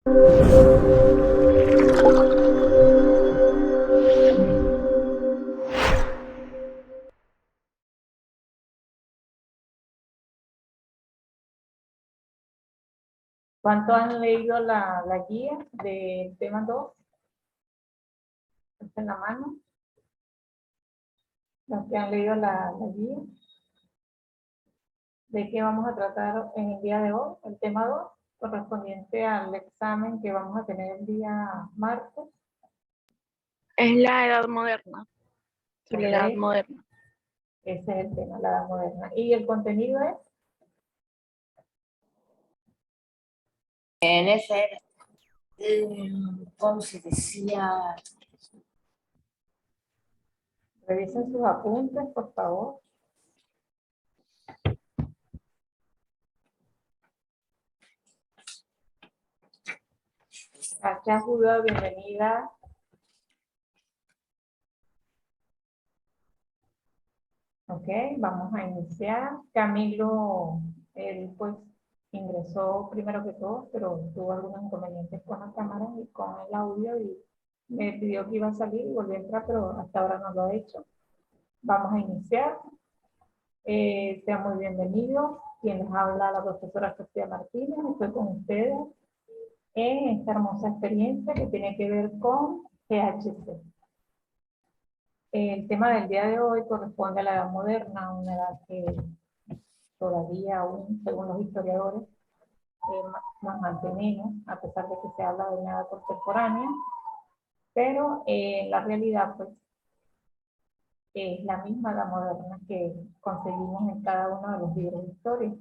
¿Cuántos han leído la guía del tema 2? ¿Está en la mano? Los que han leído la guía. ¿De qué vamos a tratar en el día de hoy? El tema 2, correspondiente al examen que vamos a tener el día martes. Es la edad moderna. Sobre la edad Ok. moderna. Ese es el tema, la edad moderna. ¿Y el contenido es? En ese, ¿cómo se decía? Revisen sus apuntes, por favor. Sacha Juda, bienvenida. Ok, vamos a iniciar. Camilo, él pues ingresó primero que todo, pero tuvo algunos inconvenientes con la cámara y con el audio y me pidió que iba a salir y volvió a entrar, pero hasta ahora no lo ha hecho. Vamos a iniciar. Sean muy bienvenidos. Quien les habla, la profesora Sofía Martínez. Estoy con ustedes en esta hermosa experiencia que tiene que ver con GHC. El tema del día de hoy corresponde a la edad moderna, una edad que todavía aún, según los historiadores, nos mantenemos, a pesar de que se habla de una edad contemporánea, pero la realidad pues es la misma edad moderna que conseguimos en cada uno de los libros de historia.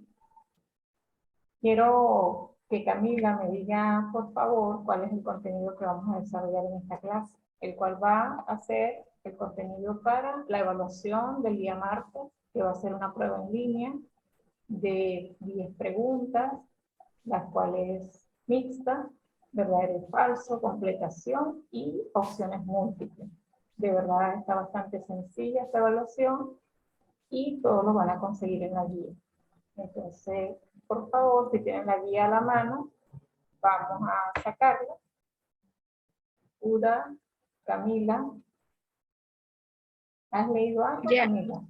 Quiero que Camila me diga, por favor, cuál es el contenido que vamos a desarrollar en esta clase, el cual va a ser el contenido para la evaluación del día martes, que va a ser una prueba en línea de 10 preguntas, las cuales mixtas, verdadero y falso, completación y opciones múltiples. De verdad está bastante sencilla esta evaluación y todos lo van a conseguir en la guía. Entonces, por favor, si tienen la guía a la mano, vamos a sacarla. Uda, Camila. ¿Has leído algo, Ya. Camila?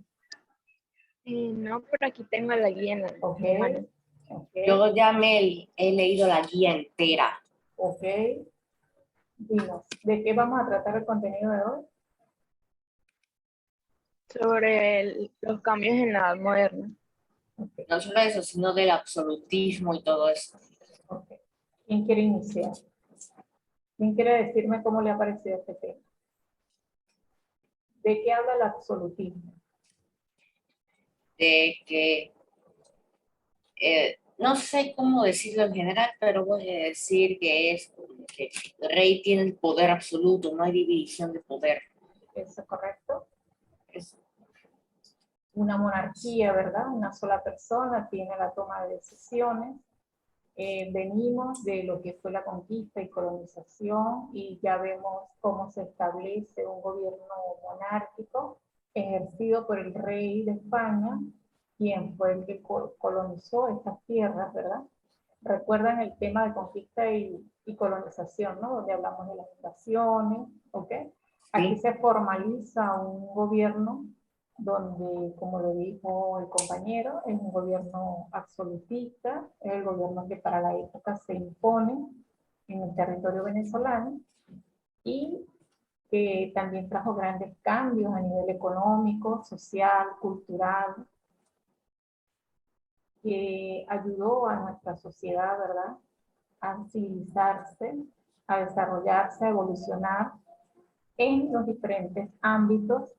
No, pero aquí tengo la guía en la mano. Okay. Yo ya he leído la guía entera. Ok. Dinos, ¿de qué vamos a tratar el contenido de hoy? Sobre los cambios en la edad moderna. Okay. No solo eso, sino del absolutismo y todo eso. Okay. ¿Quién quiere iniciar? ¿Quién quiere decirme cómo le ha parecido este tema? ¿De qué habla el absolutismo? De que, no sé cómo decirlo en general, pero voy a decir que es como que el rey tiene el poder absoluto, no hay división de poder. ¿Eso es correcto? Es, Una monarquía, ¿verdad? Una sola persona tiene la toma de decisiones. Venimos de lo que fue la conquista y colonización y ya vemos cómo se establece un gobierno monárquico ejercido por el rey de España, quien fue el que colonizó estas tierras, ¿verdad? Recuerdan el tema de conquista y colonización, ¿no? Donde hablamos de las invasiones, ¿ok? Aquí ¿sí? se formaliza un gobierno donde, como lo dijo el compañero, es un gobierno absolutista, es el gobierno que para la época se impone en el territorio venezolano y que también trajo grandes cambios a nivel económico, social, cultural, que ayudó a nuestra sociedad, ¿verdad?, a civilizarse, a desarrollarse, a evolucionar en los diferentes ámbitos,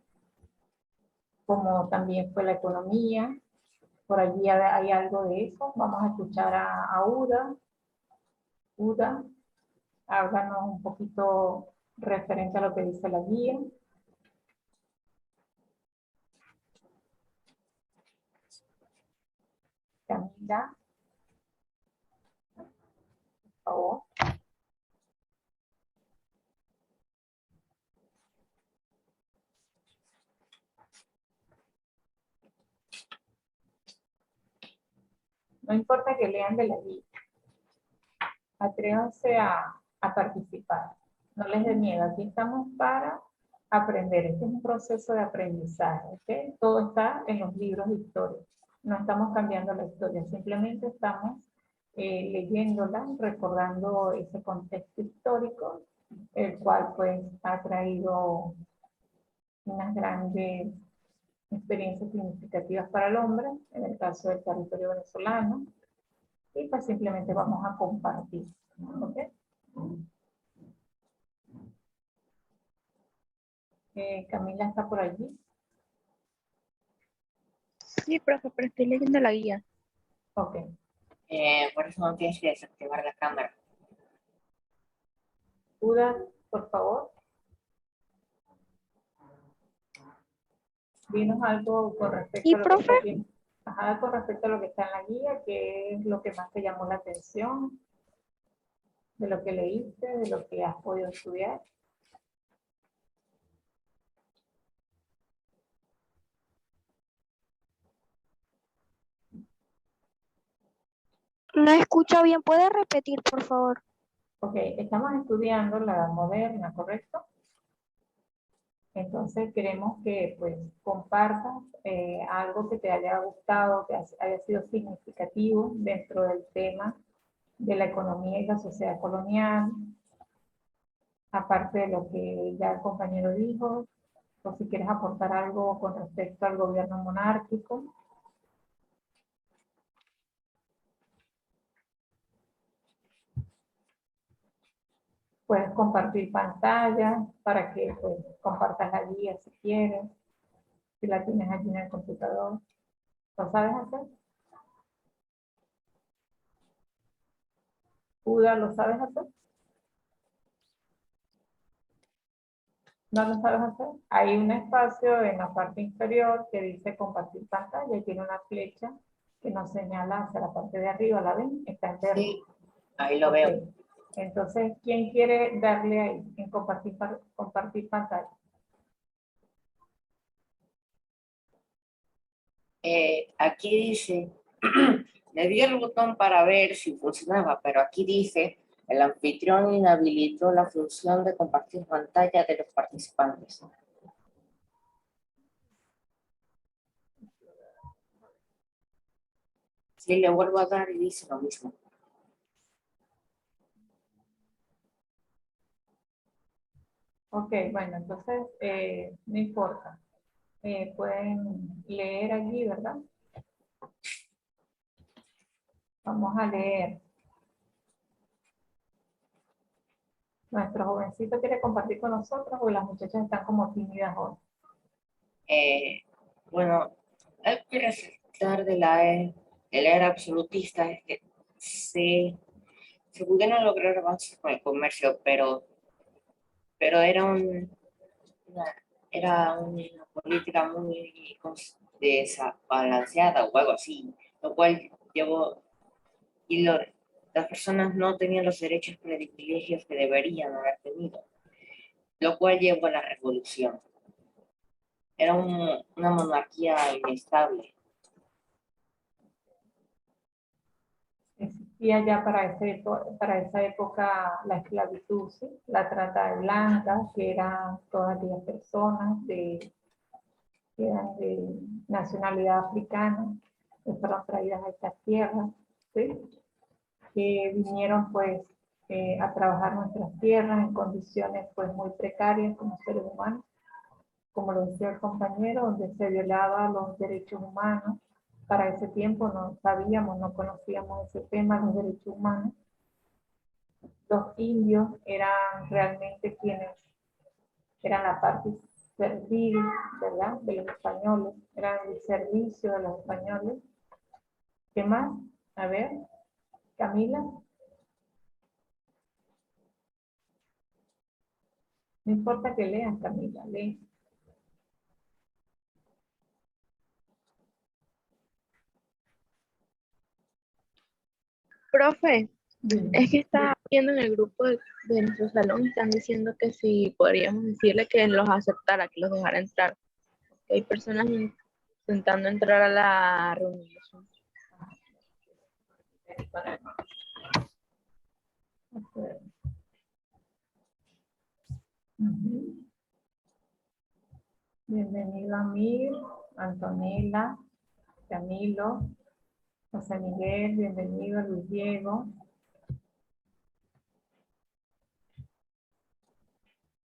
como también fue la economía. Por allí hay algo de eso. Vamos a escuchar a Uda. Uda, háblanos un poquito referente a lo que dice la guía. Camila, por favor. No importa que lean de la guía. atrévanse a participar. No les dé miedo, aquí estamos para aprender. Este es un proceso de aprendizaje, ¿ok? Todo está en los libros de historia. No estamos cambiando la historia, simplemente estamos leyéndola, recordando ese contexto histórico, el cual pues ha traído unas grandes experiencias significativas para el hombre, en el caso del territorio venezolano, y pues simplemente vamos a compartir, ¿ok? Camila está por allí. Sí, profe, pero estoy leyendo la guía. Ok. Por eso no tienes que desactivar la cámara. Uda, por favor. Dinos algo con respecto ¿Y a lo que profe? está aquí. Ajá, con respecto a lo que está en la guía, ¿qué es lo que más te llamó la atención? De lo que leíste, de lo que has podido estudiar. No escucho bien, ¿puede repetir, por favor? Ok, estamos estudiando la edad moderna, ¿correcto? Entonces queremos que pues compartas algo que te haya gustado, que haya sido significativo dentro del tema de la economía y la sociedad colonial, aparte de lo que ya el compañero dijo, o si quieres aportar algo con respecto al gobierno monárquico. Puedes compartir pantalla para que pues, compartas la guía si quieres, si la tienes allí en el computador. ¿Lo sabes hacer? Uda, ¿lo sabes hacer? ¿No lo sabes hacer? Hay un espacio en la parte inferior que dice compartir pantalla y tiene una flecha que nos señala hacia la parte de arriba. ¿La ven? Está en verde. Sí, ahí lo Ok. veo. Entonces, ¿quién quiere darle ahí en compartir pantalla? Aquí dice, le di el botón para ver si funcionaba, pero aquí dice, el anfitrión inhabilitó la función de compartir pantalla de los participantes. Sí, le vuelvo a dar y dice lo mismo. Ok, bueno, entonces no importa. Pueden leer allí, ¿verdad? Vamos a leer. ¿Nuestro jovencito quiere compartir con nosotros o las muchachas están como tímidas hoy? Bueno, hay que resaltar de el era absolutista es que se pudieron lograr avances con el comercio, pero era una política muy desbalanceada o algo así, lo cual llevó, las personas no tenían los derechos y privilegios que deberían haber tenido, lo cual llevó a la revolución. Era una monarquía inestable. Existía ya para esa época la esclavitud, ¿sí? La trata de blancas, que eran todas aquellas personas que eran de nacionalidad africana, que fueron traídas a estas tierras, ¿sí? Que vinieron pues a trabajar nuestras tierras en condiciones pues muy precarias como seres humanos, como lo decía el compañero, donde se violaban los derechos humanos. Para ese tiempo no sabíamos, no conocíamos ese tema, los derechos humanos. Los indios eran realmente quienes eran la parte servil, ¿verdad? De los españoles, eran el servicio de los españoles. ¿Qué más? A ver, Camila. No importa que lean, Camila, lee. Profe, Dime. es que está viendo en el grupo de nuestro salón, están diciendo que si podríamos decirle que los aceptara, que los dejara entrar. Que hay personas intentando entrar a la reunión. Ok. Ujú. Bienvenido Amir, Antonella, Camilo, José Miguel, bienvenido Luis Diego.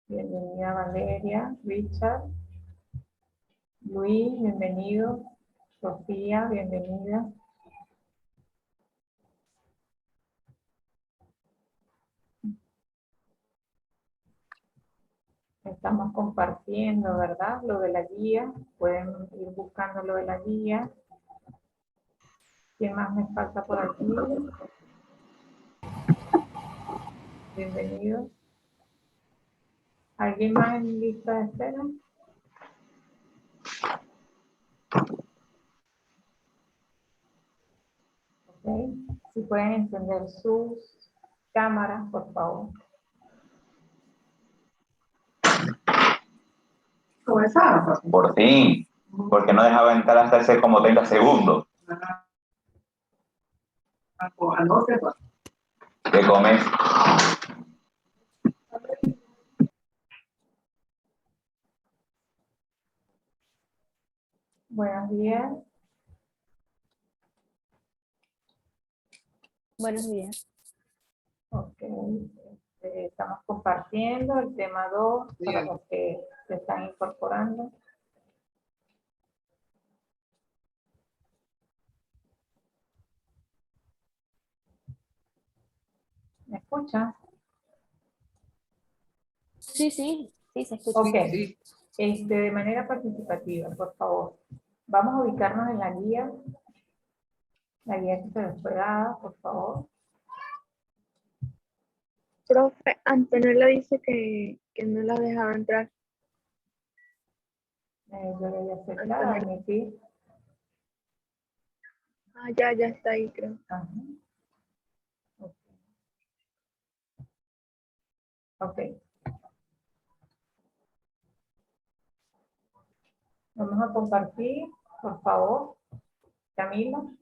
Bienvenida Valeria, Richard, Luis, bienvenido. Sofía, bienvenida. Estamos compartiendo, ¿verdad? Lo de la guía. Pueden ir buscando lo de la guía. ¿Quién más me falta por aquí? Bienvenido. ¿Alguien más en lista de espera? Ok. Si pueden encender sus cámaras, por favor. Comenzamos. Por fin, porque no dejaba entrar hasta hace como 30 segundos. ¿Qué comes? Buenos días. Buenos días. Ok. Estamos compartiendo el tema 2 para los que se están incorporando. ¿Me escuchan? Sí, se escucha. Ok. De manera participativa, por favor. Vamos a ubicarnos en la guía que se nos fue dada, por favor. Profe, Antonella dice que no la dejaba entrar. Yo le voy a aceptar, admitir. Ah, ya está ahí, creo. Ajá. Ok. Vamos a compartir, por favor. Camilo.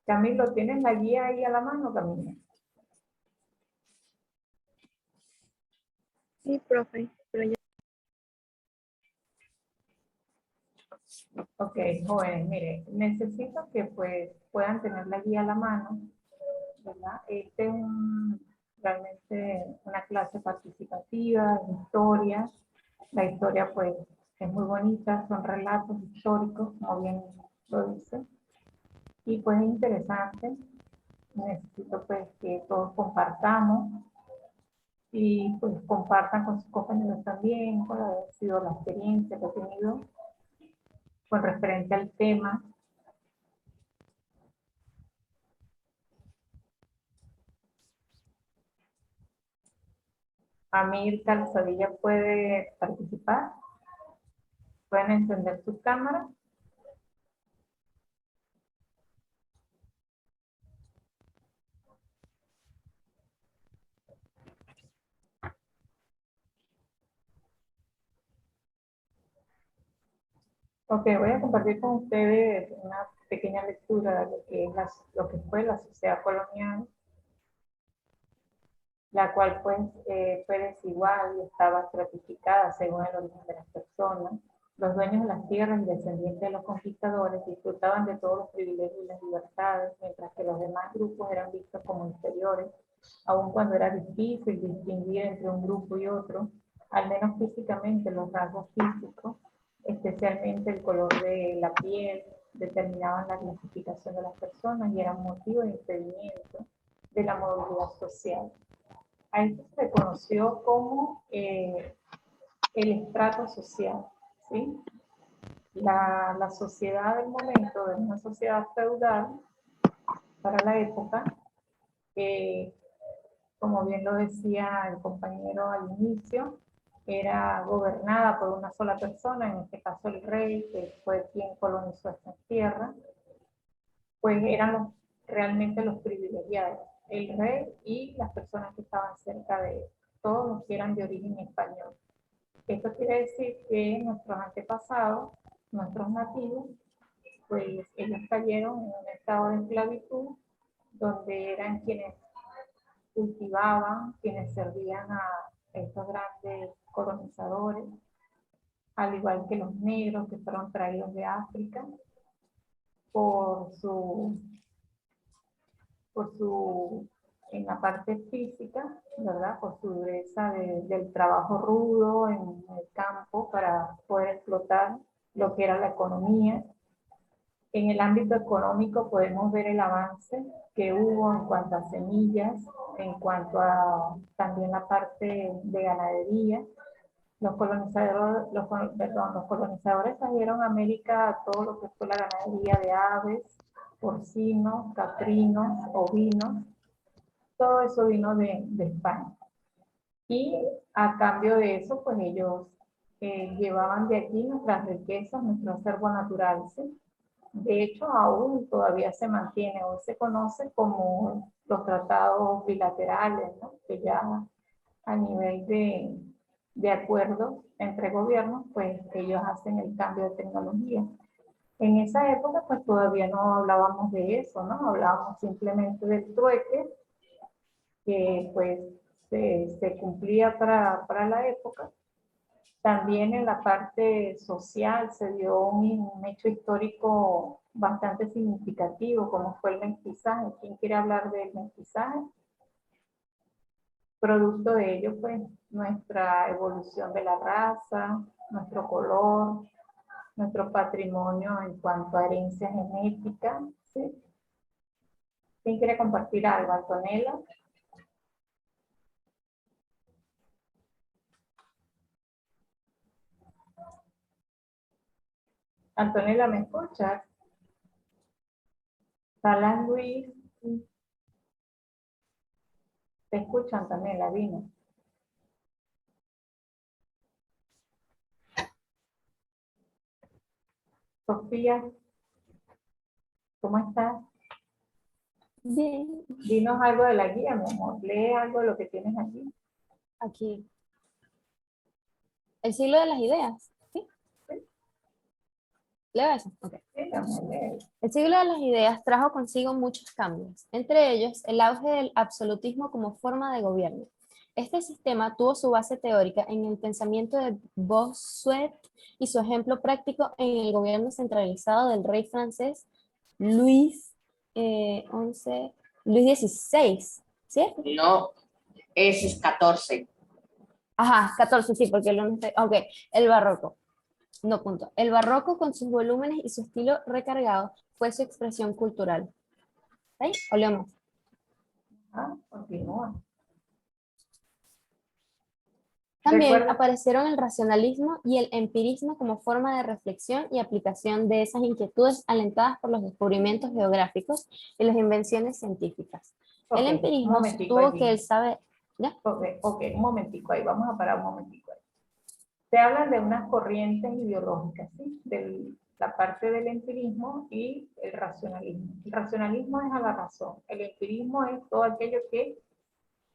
Camilo, ¿tienes la guía ahí a la mano, Camilo? Sí, profe, pero ya. Ok, jóvenes, mire, necesito que pues puedan tener la guía a la mano, ¿verdad? Este es realmente una clase participativa, de historia. La historia pues es muy bonita, son relatos históricos, como bien lo dice, y pues es interesante. Necesito pues que todos compartamos y pues compartan con sus compañeros también cuál ha sido la experiencia que ha tenido con referente al tema. Amir Calzadilla puede participar. Pueden encender su cámara. Ok, voy a compartir con ustedes una pequeña lectura de lo que, lo que fue la sociedad colonial, la cual pues fue desigual y estaba estratificada según el origen de las personas. Los dueños de las tierras y descendientes de los conquistadores disfrutaban de todos los privilegios y las libertades, mientras que los demás grupos eran vistos como inferiores, aun cuando era difícil distinguir entre un grupo y otro, al menos físicamente los rasgos físicos, especialmente el color de la piel, determinaban la clasificación de las personas y eran motivo de impedimento de la movilidad social. A esto se le conoció como el estrato social, ¿sí? La sociedad del momento, de una sociedad feudal para la época, como bien lo decía el compañero al inicio, era gobernada por una sola persona, en este caso el rey, que fue quien colonizó esta tierra, pues eran realmente los privilegiados, el rey y las personas que estaban cerca de él. todos los que eran de origen español. Esto quiere decir que nuestros antepasados, nuestros nativos, pues ellos cayeron en un estado de esclavitud donde eran quienes cultivaban, quienes servían a estos grandes colonizadores, al igual que los negros que fueron traídos de África por su, en la parte física, ¿verdad? Por su dureza del trabajo rudo en el campo para poder explotar lo que era la economía. En el ámbito económico podemos ver el avance que hubo en cuanto a semillas, en cuanto a también la parte de ganadería. Los colonizadores trajeron a América todo lo que fue la ganadería de aves, porcinos, caprinos, ovinos. Todo eso vino de España. Y a cambio de eso, pues ellos llevaban de aquí nuestras riquezas, nuestro acervo natural, ¿sí? De hecho, aún todavía se mantiene, hoy se conoce como los tratados bilaterales, ¿no? Que ya a nivel de acuerdos entre gobiernos, pues ellos hacen el cambio de tecnología. En esa época, pues todavía no hablábamos de eso, ¿no? Hablábamos simplemente del trueque, que pues se cumplía para la época. También en la parte social se dio un hecho histórico bastante significativo, como fue el mestizaje. ¿Quién quiere hablar del mestizaje? Producto de ello, pues, nuestra evolución de la raza, nuestro color, nuestro patrimonio en cuanto a herencia genética, ¿sí? ¿Quién quiere compartir algo? Antonella. Antonella, ¿me escuchas? Salas Luis. Te escuchan también, la vino. Sofía, ¿cómo estás? Bien, Dinos algo de la guía, mi amor. Lee algo de lo que tienes aquí. aquí. El siglo de las ideas. ¿Sí? ¿Leo eso? Ok. Sí, mi amor, lee. El siglo de las ideas trajo consigo muchos cambios, entre ellos el auge del absolutismo como forma de gobierno. Este sistema tuvo su base teórica en el pensamiento de Bossuet y su ejemplo práctico en el gobierno centralizado del rey francés Luis Luis XVI, ¿cierto? No, ese es 14. Ajá, 14, sí, porque el 11, ok, el barroco. No, punto. El barroco, con sus volúmenes y su estilo recargado, fue su expresión cultural. ¿Sí? ¿O leo más? Ah, continúa. También Recuerda, aparecieron el racionalismo y el empirismo como forma de reflexión y aplicación de esas inquietudes alentadas por los descubrimientos geográficos y las invenciones científicas. El ok, un empirismo momentico sostuvo que allí. el saber... ¿Ya? Ok, un momentico ahí, vamos a parar un momentico ahí. Se hablan de unas corrientes ideológicas, ¿sí? De la parte del empirismo y el racionalismo. El racionalismo es a la razón, el empirismo es todo aquello que,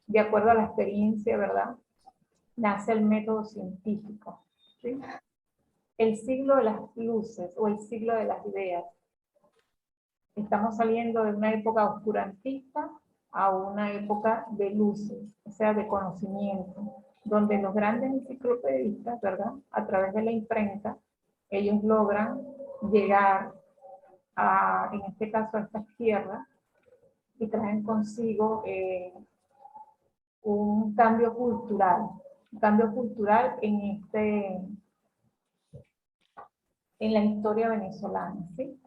de acuerdo a la experiencia, ¿verdad? Nace el método científico, ¿sí? El siglo de las luces o el siglo de las ideas. Estamos saliendo de una época oscurantista a una época de luces, o sea, de conocimiento, donde los grandes enciclopedistas, ¿verdad? A través de la imprenta, ellos logran llegar a, en este caso, a estas tierras y traen consigo un cambio cultural en la historia venezolana, ¿sí?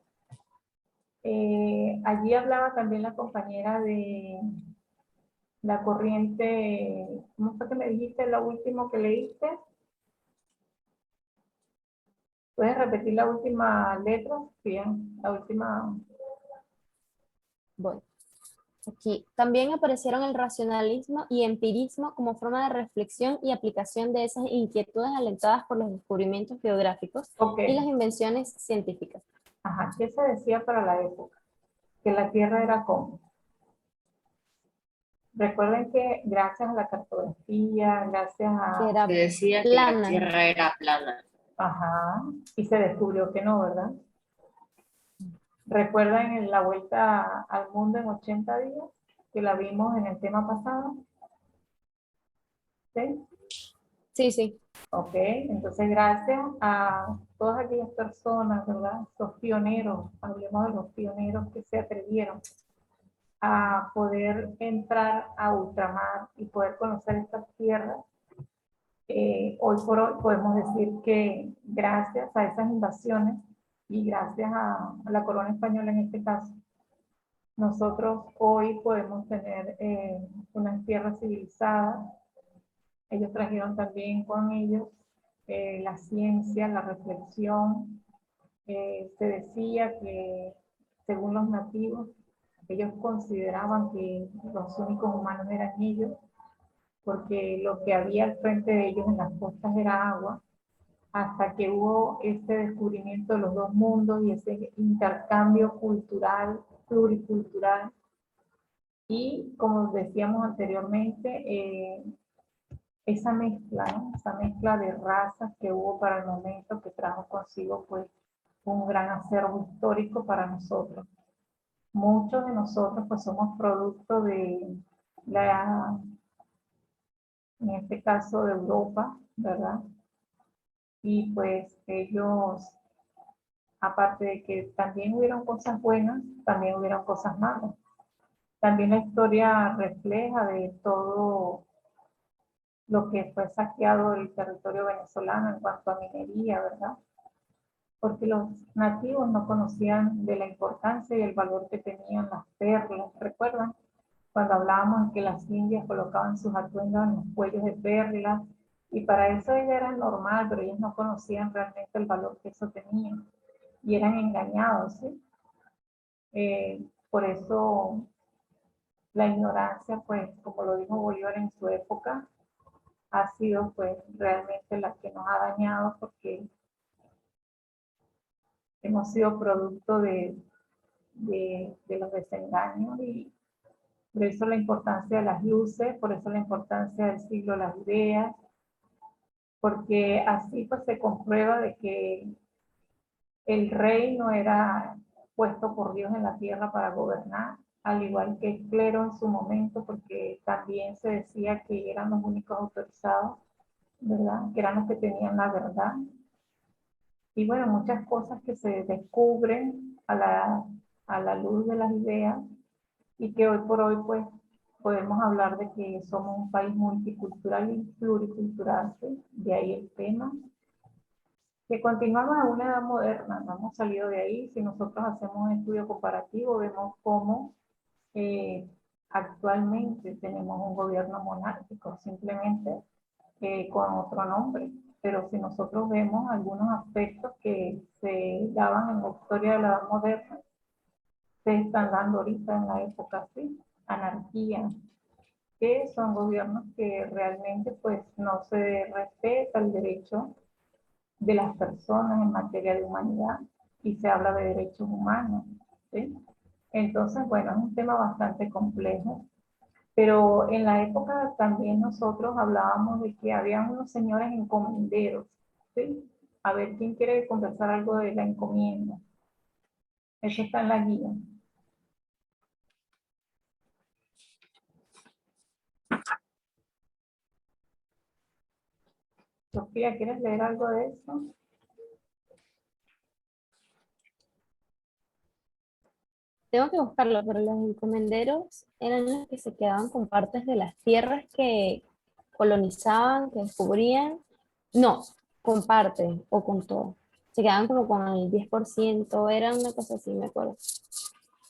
Allí hablaba también la compañera de la corriente, ¿cómo fue que me dijiste lo último que leíste? ¿Puedes repetir la última letra? Bien, la última. Voy. Aquí. También aparecieron el racionalismo y empirismo como forma de reflexión y aplicación de esas inquietudes alentadas por los descubrimientos geográficos Ok, y las invenciones científicas. ajá, ¿qué se decía para la época? Que la Tierra era como. Recuerden que gracias a la cartografía, gracias Que a... era Se decía que la plana. Tierra era plana. Ajá, y se descubrió que no, ¿verdad? ¿Recuerdan en la vuelta al mundo en 80 días? Que la vimos en el tema pasado. ¿Sí? Sí, sí. Ok, entonces gracias a todas aquellas personas, ¿verdad? Los pioneros, hablemos de los pioneros que se atrevieron a poder entrar a ultramar y poder conocer estas tierras. Hoy por hoy podemos decir que gracias a esas invasiones y gracias a la corona española en este caso, nosotros hoy podemos tener unas tierras civilizadas. Ellos trajeron también con ellos la ciencia, la reflexión. Se decía que, según los nativos, ellos consideraban que los únicos humanos eran ellos, porque lo que había al frente de ellos en las costas era agua, hasta que hubo este descubrimiento de los dos mundos y ese intercambio cultural, pluricultural. Y como decíamos anteriormente, esa mezcla, ¿no? Esa mezcla de razas que hubo para el momento que trajo consigo pues un gran acervo histórico para nosotros. Muchos de nosotros pues somos producto de la, en este caso de Europa, ¿verdad? Y pues ellos, aparte de que también hubieron cosas buenas, también hubieron cosas malas. También la historia refleja de todo lo que fue saqueado el territorio venezolano en cuanto a minería, ¿verdad? Porque los nativos no conocían de la importancia y el valor que tenían las perlas. ¿Recuerdan? Cuando hablábamos de que las indias colocaban sus atuendos en los cuellos de perlas, y para eso ella era normal, pero ellos no conocían realmente el valor que eso tenía, y eran engañados, ¿sí? Por eso la ignorancia, pues, como lo dijo Bolívar en su época, ha sido pues realmente la que nos ha dañado, porque hemos sido producto de los desengaños, y por eso la importancia de las luces, por eso la importancia del siglo de las ideas, porque así pues se comprueba de que el rey no era puesto por Dios en la tierra para gobernar, al igual que el clero en su momento, porque también se decía que eran los únicos autorizados, ¿verdad? Que eran los que tenían la verdad. Y bueno, muchas cosas que se descubren a la luz de las ideas, y que hoy por hoy pues podemos hablar de que somos un país multicultural y pluricultural, ¿sí? De ahí el tema. Que continuamos en una edad moderna, no hemos salido de ahí. Si nosotros hacemos un estudio comparativo, vemos cómo actualmente tenemos un gobierno monárquico, simplemente con otro nombre. Pero si nosotros vemos algunos aspectos que se daban en la historia de la edad moderna, se están dando ahorita en la época así, anarquía, que son gobiernos que realmente pues no se respeta el derecho de las personas en materia de humanidad, y se habla de derechos humanos, ¿sí? Entonces, bueno, es un tema bastante complejo, pero en la época también nosotros hablábamos de que había unos señores encomenderos, ¿sí? A ver, ¿quién quiere conversar algo de la encomienda? Eso está en la guía. Sofía, ¿quieres leer algo de eso? Tengo que buscarlo, pero los encomenderos eran los que se quedaban con partes de las tierras que colonizaban, que descubrían. No, con parte o con todo. Se quedaban como con el 10%, era una cosa así, me acuerdo.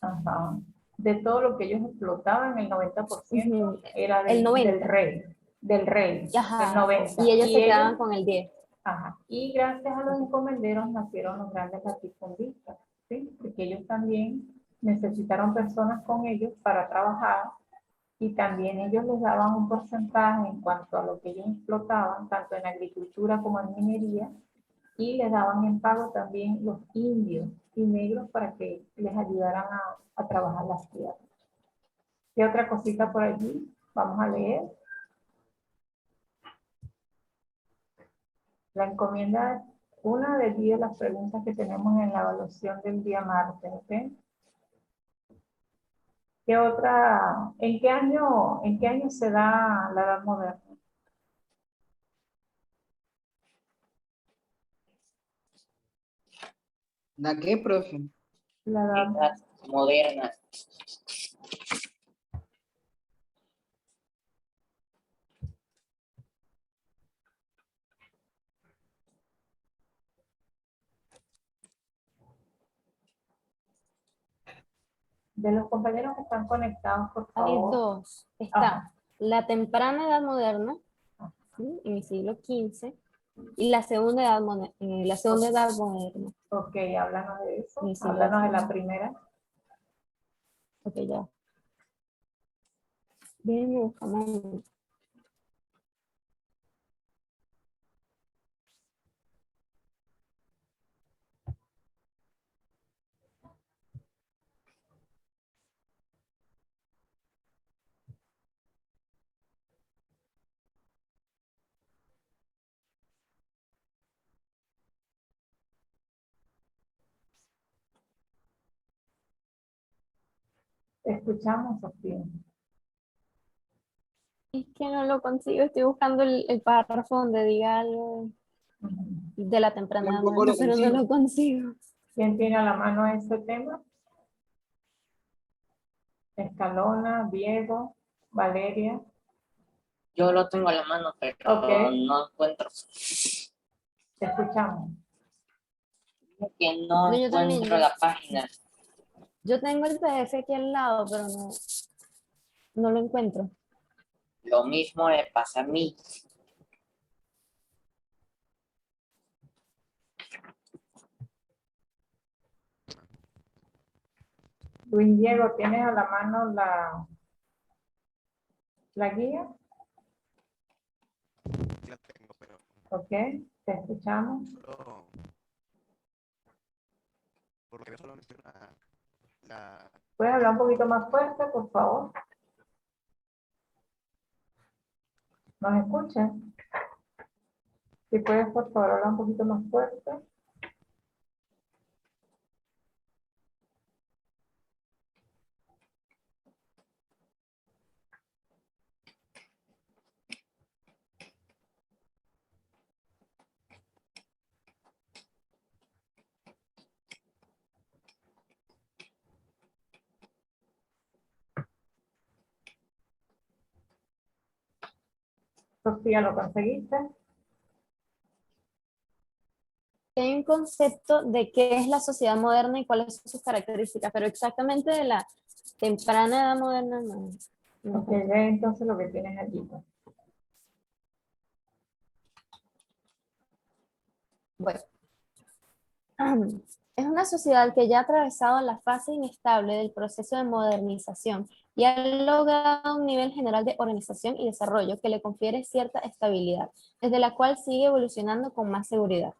Ajá. De todo lo que ellos explotaban, el 90% Ujú. era El del 90. rey, del rey, el Ajá. 90. Y ellos Y se ellos, quedaban con el 10. ajá, y gracias a los encomenderos nacieron los grandes latifundistas, ¿sí? Porque ellos también necesitaron personas con ellos para trabajar, y también ellos les daban un porcentaje en cuanto a lo que ellos explotaban, tanto en agricultura como en minería, y les daban en pago también los indios y negros para que les ayudaran a trabajar las tierras. ¿Qué otra cosita por allí? Vamos a leer. La encomienda es una de 10 las preguntas que tenemos en la evaluación del día martes, ¿ok? ¿Qué otra? En qué año se da la edad moderna? ¿La qué, profe? La edad Edad moderna. de los compañeros que están conectados, por Hay favor. dos. Está Ajá. la temprana edad moderna, ¿sí? En el siglo XV, y la segunda edad, la segunda edad moderna. Ok, háblanos de eso. Sí, sí, Háblanos de la gracias. primera. Ok, ya. Déjenme buscar un momento. Te escuchamos, Sofía. Es que no lo consigo, estoy buscando el párrafo donde diga algo Ujú. de la temprana edad Tampoco moderna, lo pero no consigo. lo consigo. ¿Quién tiene a la mano ese tema? Escalona, Diego, Valeria. Yo lo tengo a la mano, pero Ok. no encuentro. Te escuchamos. Que no No, yo también. encuentro la página. Yo tengo el PDF aquí al lado, pero no lo encuentro. Lo mismo me pasa a mí. Luis Diego, ¿tienes a la mano la guía? La tengo, pero Ok, te escuchamos. solo, por lo que veo solo menciona la... ¿Puedes hablar un poquito más fuerte, por favor? ¿Nos escuchas? Si puedes, por favor, hablar un poquito más fuerte. Sofía, ¿lo conseguiste? Hay un concepto de qué es la sociedad moderna y cuáles son sus características, pero exactamente de la temprana edad moderna no Ok, encuentro. ve entonces lo que tienes allí. Bueno, es una sociedad que ya ha atravesado la fase inestable del proceso de modernización y ha logrado un nivel general de organización y desarrollo que le confiere cierta estabilidad, desde la cual sigue evolucionando con más seguridad.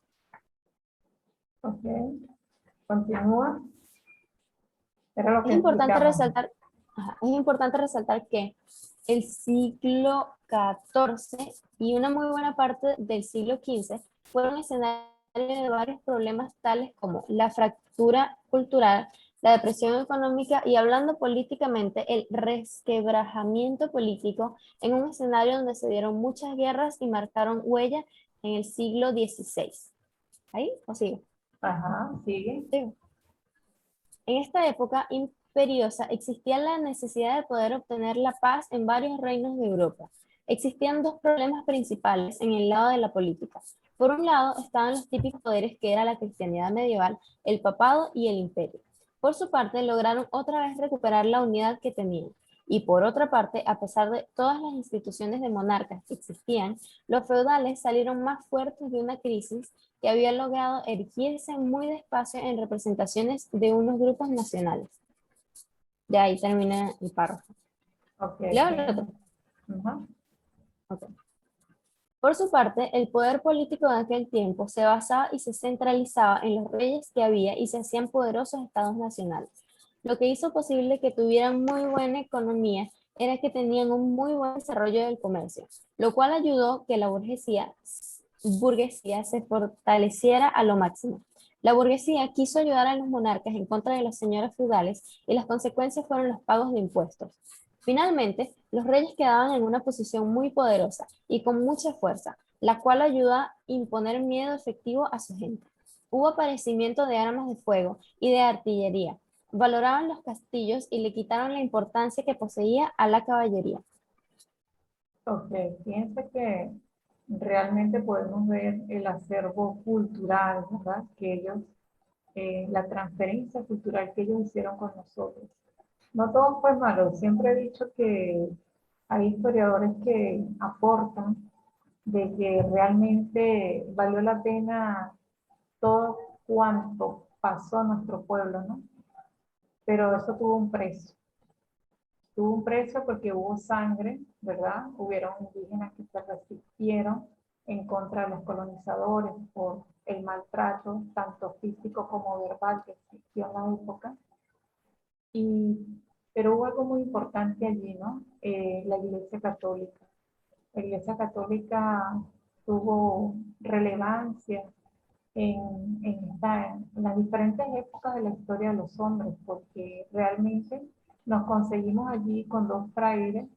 Ok, continúa. Era lo Es que importante explicamos. resaltar, es importante resaltar que el siglo XIV y una muy buena parte del siglo XV fueron escenarios de varios problemas tales como la fractura cultural, la depresión económica y, hablando políticamente, el resquebrajamiento político en un escenario donde se dieron muchas guerras y marcaron huella en el siglo XVI. ¿Ahí? ¿O sigue? Ajá, sigue. Sigo. En esta época imperiosa existía la necesidad de poder obtener la paz en varios reinos de Europa. Existían dos problemas principales en el lado de la política. Por un lado estaban los típicos poderes que era la cristianidad medieval, el papado y el imperio. Por su parte, lograron otra vez recuperar la unidad que tenían. Y por otra parte, a pesar de todas las instituciones de monarcas que existían, los feudales salieron más fuertes de una crisis que había logrado erigirse muy despacio en representaciones de unos grupos nacionales. Ya ahí termina el párrafo. Ok. ¿Leo el otro? Ajá. Okay. Por su parte, el poder político de aquel tiempo se basaba y se centralizaba en los reyes que había y se hacían poderosos estados nacionales. Lo que hizo posible que tuvieran muy buena economía era que tenían un muy buen desarrollo del comercio, lo cual ayudó que la burguesía se fortaleciera a lo máximo. La burguesía quiso ayudar a los monarcas en contra de los señores feudales y las consecuencias fueron los pagos de impuestos. Finalmente, los reyes quedaban en una posición muy poderosa y con mucha fuerza, la cual ayuda a imponer miedo efectivo a su gente. Hubo aparecimiento de armas de fuego y de artillería. Valoraban los castillos y le quitaron la importancia que poseía a la caballería. Ok, fíjense que realmente podemos ver el acervo cultural, ¿verdad? Que ellos, la transferencia cultural que ellos hicieron con nosotros. No todo fue malo, siempre he dicho que hay historiadores que aportan de que realmente valió la pena todo cuanto pasó a nuestro pueblo, ¿no? Pero eso tuvo un precio. Tuvo un precio porque hubo sangre, ¿verdad? Hubieron indígenas que se resistieron en contra de los colonizadores por el maltrato, tanto físico como verbal, que existió en la época. Pero hubo algo muy importante allí, ¿no? La Iglesia Católica. La Iglesia Católica tuvo relevancia en las diferentes épocas de la historia de los hombres, porque realmente nos conseguimos allí con dos frailes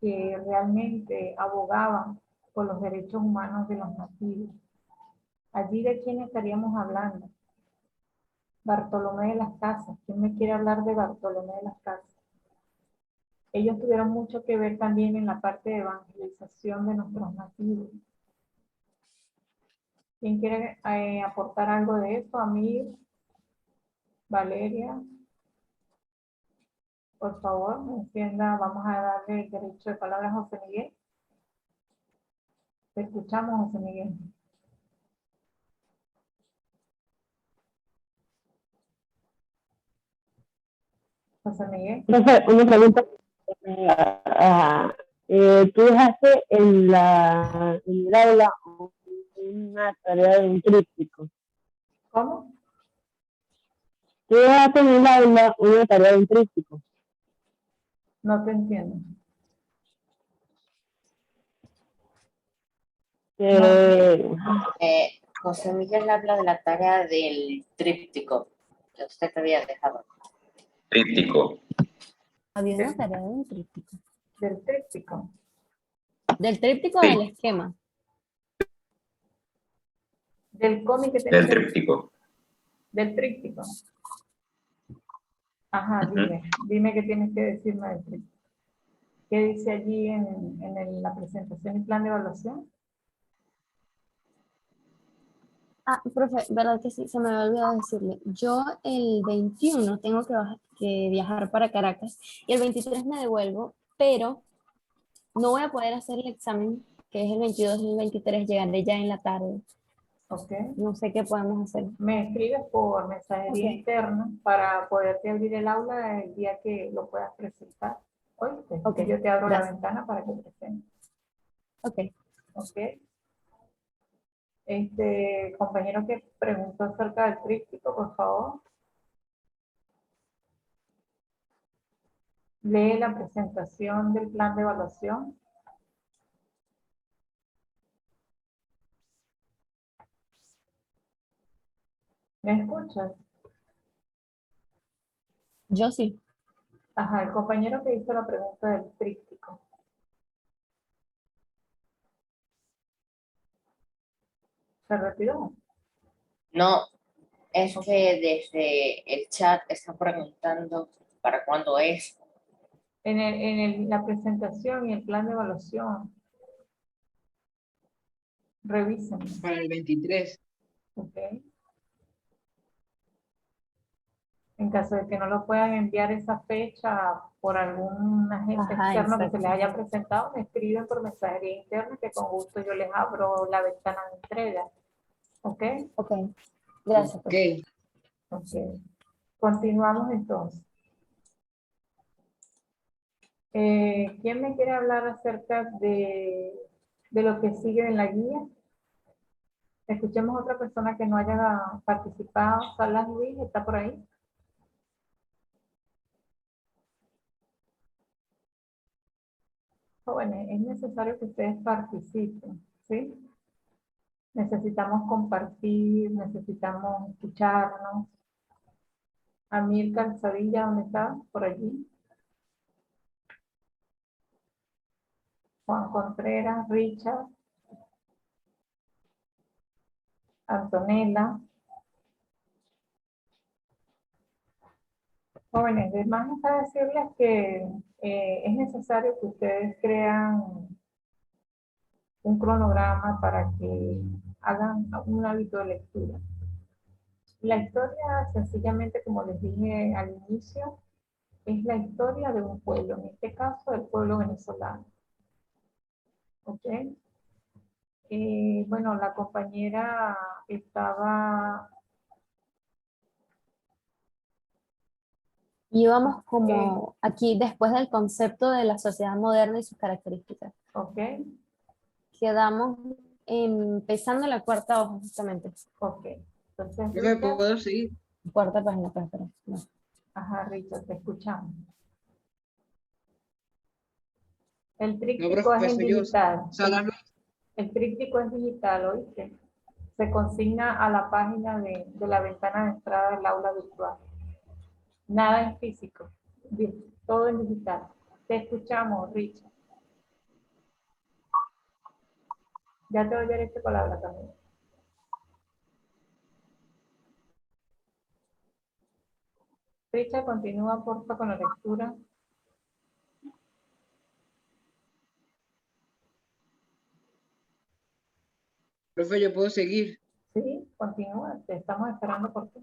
que realmente abogaban por los derechos humanos de los nativos. Allí de quién estaríamos hablando. Bartolomé de las Casas. ¿Quién me quiere hablar de Bartolomé de las Casas? Ellos tuvieron mucho que ver también en la parte de evangelización de nuestros nativos. ¿Quién quiere aportar algo de eso? Amir, Valeria, por favor, encienda. Vamos a darle el derecho de palabra a José Miguel. Te escuchamos, José Miguel. José Miguel. Profe, una pregunta. Tú dejaste en el aula una tarea de un tríptico. ¿Cómo? Tú dejaste en el aula una tarea de un tríptico. No te entiendo. José Miguel habla de la tarea del tríptico que usted había dejado. Tríptico. Había una tarea de un tríptico. Del tríptico. Del tríptico Sí. del esquema. Del cómic que Del tríptico. Del tríptico. Ajá, dime qué tienes que decirme del tríptico. ¿Qué dice allí en la presentación y plan de evaluación? Ah, profe, verdad que sí, se me había olvidado decirle. Yo el 21 tengo que viajar para Caracas y el 23 me devuelvo, pero no voy a poder hacer el examen, que es el 22 y el 23, llegaré ya en la tarde. Ok. No sé qué podemos hacer. Me escribes por mensajería Ok. interna para poderte abrir el aula el día que lo puedas presentar. ¿Oíste? Ok, Yo te abro la gracias. ventana para que presentes. Ok. Ok. Compañero que preguntó acerca del tríptico, por favor. Lee la presentación del plan de evaluación. ¿Me escuchas? Yo sí. Ajá, el compañero que hizo la pregunta del tríptico. ¿Se retiró? No, es que desde el chat están preguntando para cuándo es. La presentación y el plan de evaluación. Revisen. Para el 23. Ok. En caso de que no lo puedan enviar esa fecha por algún agente Ajá, externo que se exacto. les haya presentado, me escriben por mensajería interna que con gusto yo les abro la ventana de entrega. ¿Ok? Ok. Gracias. Ok. Ok. Continuamos entonces. ¿Quién me quiere hablar acerca de lo que sigue en la guía? Escuchemos a otra persona que no haya participado. Salas Luis, ¿está por ahí? Jóvenes, es necesario que ustedes participen, ¿sí? Necesitamos compartir, necesitamos escucharnos. Amir Calzadilla, ¿dónde está? Por allí. Juan Contreras, Richard, Antonella. Jóvenes, además está decirles que es necesario que ustedes crean un cronograma para que hagan un hábito de lectura. La historia, sencillamente, como les dije al inicio, es la historia de un pueblo, en este caso el pueblo venezolano. ¿Ok? Bueno, la compañera estaba... Y vamos como aquí después del concepto de la sociedad moderna y sus características. ¿Ok? Quedamos empezando la cuarta hoja justamente. Ok. Entonces, Yo me Richard, puedo seguir. Cuarta página, pues, espera. No. ajá, Richard, te escuchamos. El No, tríptico es en profe, yo. digital. Sala El tríptico es digital, ¿oíste? Se consigna a la página de la ventana de entrada del aula virtual. Nada en físico, todo en digital. Te escuchamos, Richard. Ya te doy derecho a palabra también. Richard, continúa porfa con la lectura. profe, yo puedo seguir. Sí, continúa, te estamos esperando por ti.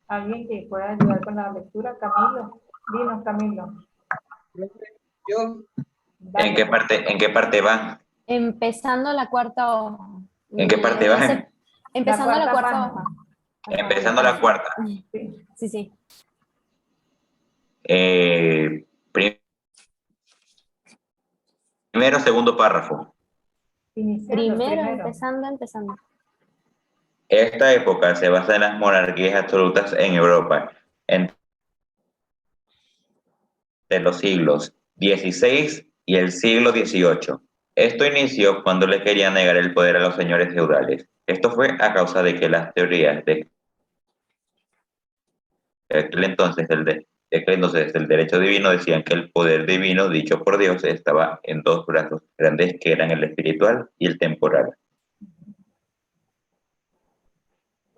¿Alguien que pueda ayudar con la lectura? Camilo, dinos, Camilo. Profe, yo. Dale, ¿En qué parte va? Empezando la cuarta hoja. ¿En qué parte va? Empezando la cuarta página. hoja. Empezando la cuarta. Sí. Sí, sí. Primero, segundo párrafo. Iniciando Primero, primero. empezando. Esta época se basa en las monarquías absolutas en Europa, entre los siglos XVI y el siglo XVIII. Esto inició cuando le querían negar el poder a los señores feudales. Esto fue a causa de que las teorías de aquel entonces el derecho divino decían que el poder divino dicho por Dios estaba en dos brazos grandes que eran el espiritual y el temporal.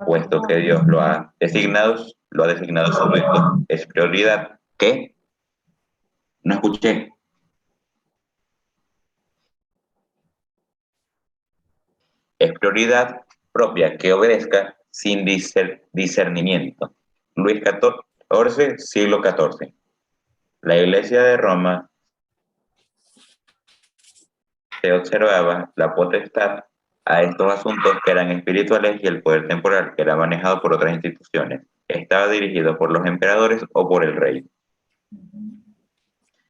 Puesto que Dios lo ha designado sobre esto. Es prioridad que no escuché. Es prioridad propia que obedezca sin discernimiento. Luis XIV, siglo XIV. La Iglesia de Roma se observaba la potestad a estos asuntos que eran espirituales y el poder temporal que era manejado por otras instituciones. Estaba dirigido por los emperadores o por el rey.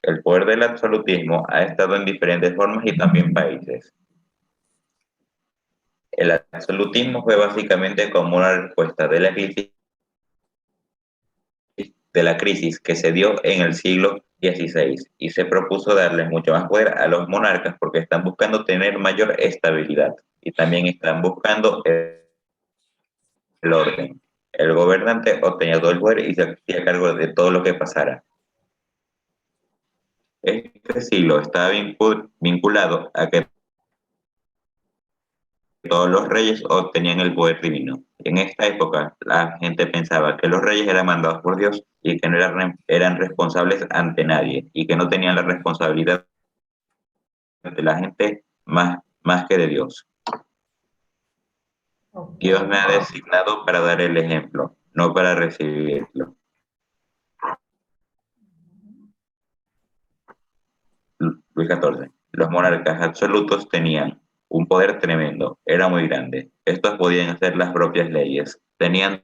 El poder del absolutismo ha estado en diferentes formas y también países. El absolutismo fue básicamente como una respuesta de la crisis que se dio en el siglo XVI y se propuso darle mucho más poder a los monarcas porque están buscando tener mayor estabilidad y también están buscando el orden. El gobernante obtenía todo el poder y se hacía cargo de todo lo que pasara. Este siglo estaba vinculado a que todos los reyes obtenían el poder divino. En esta época, la gente pensaba que los reyes eran mandados por Dios y que no eran responsables ante nadie y que no tenían la responsabilidad de la gente más que de Dios. Dios me ha designado para dar el ejemplo, no para recibirlo. Luis XIV. Los monarcas absolutos tenían un poder tremendo, era muy grande. Estos podían hacer las propias leyes, tenían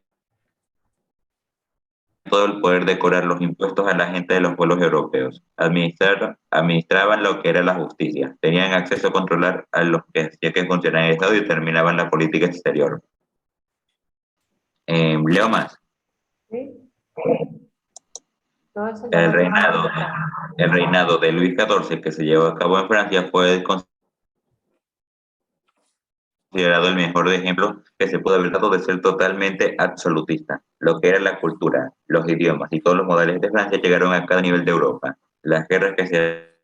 todo el poder de cobrar los impuestos a la gente de los pueblos europeos. Administraban lo que era la justicia. Tenían acceso a controlar a los que hacía que funcionara el Estado y determinaban la política exterior. Leo más. ¿Sí? Todo eso ya El lo tenemos reinado, acá. el reinado de Luis XIV, que se llevó a cabo en Francia, fue considerado el mejor ejemplo que se pudo haber dado de ser totalmente absolutista. Lo que era la cultura, los idiomas y todos los modales de Francia llegaron a cada nivel de Europa. Las guerras que se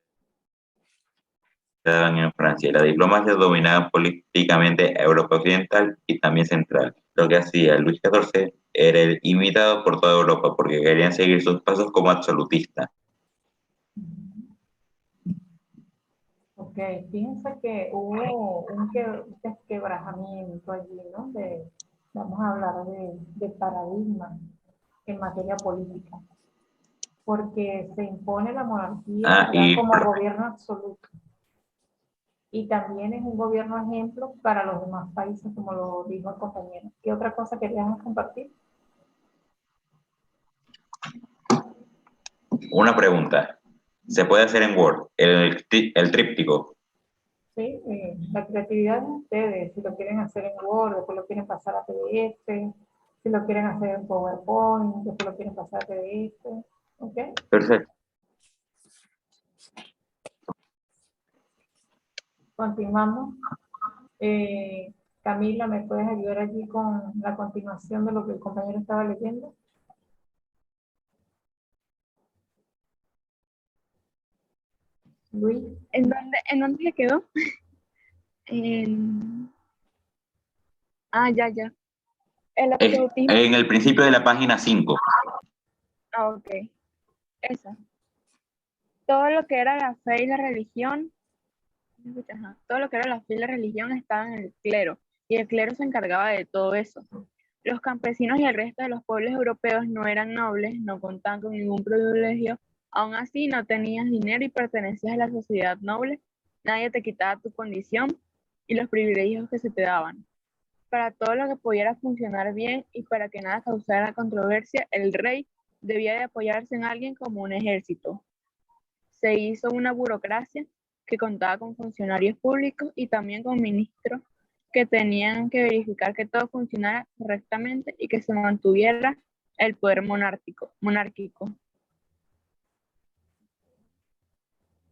daban en Francia y la diplomacia dominaban políticamente a Europa Occidental y también Central. Lo que hacía Luis XIV era el imitado por toda Europa porque querían seguir sus pasos como absolutista. Ok, fíjense que hubo un quebrajamiento allí, ¿no? Vamos a hablar de paradigma en materia política, porque se impone la monarquía, ¿verdad? Como gobierno absoluto. Y también es un gobierno ejemplo para los demás países, como lo dijo el compañero. ¿Qué otra cosa queríamos compartir? Una pregunta. ¿Se puede hacer en Word el tríptico? Sí, la creatividad de ustedes, si lo quieren hacer en Word, después lo quieren pasar a PDF, si lo quieren hacer en PowerPoint, después lo quieren pasar a PDF, ¿ok? Perfecto. Continuamos. Camila, ¿me puedes ayudar allí con la continuación de lo que el compañero estaba leyendo? Luis. En dónde se quedó? Ya. El absolutismo. En el principio de la página 5. Ok. Esa. Todo lo que era la fe y la religión, todo lo que era la fe y la religión estaba en el clero, y el clero se encargaba de todo eso. Los campesinos y el resto de los pueblos europeos no eran nobles, no contaban con ningún privilegio, aún así no tenías dinero y pertenecías a la sociedad noble, nadie te quitaba tu condición y los privilegios que se te daban. Para todo lo que pudiera funcionar bien y para que nada causara controversia, el rey debía de apoyarse en alguien como un ejército. Se hizo una burocracia que contaba con funcionarios públicos y también con ministros que tenían que verificar que todo funcionara correctamente y que se mantuviera el poder monárquico.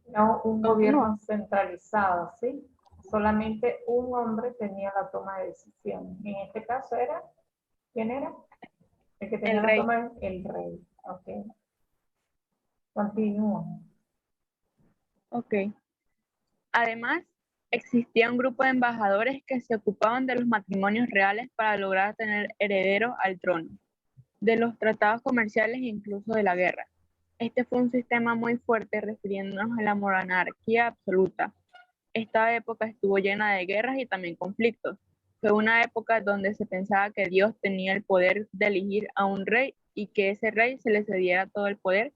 No un Continúa. gobierno centralizado, ¿sí? Solamente un hombre tenía la toma de decisión. En este caso era, ¿quién era? El que tenía El la rey. toma, el rey. Ok. Continúa. Ok. Además, existía un grupo de embajadores que se ocupaban de los matrimonios reales para lograr tener heredero al trono, de los tratados comerciales e incluso de la guerra. Este fue un sistema muy fuerte refiriéndonos a la monarquía absoluta. Esta época estuvo llena de guerras y también conflictos. Fue una época donde se pensaba que Dios tenía el poder de elegir a un rey y que ese rey se le cediera todo el poder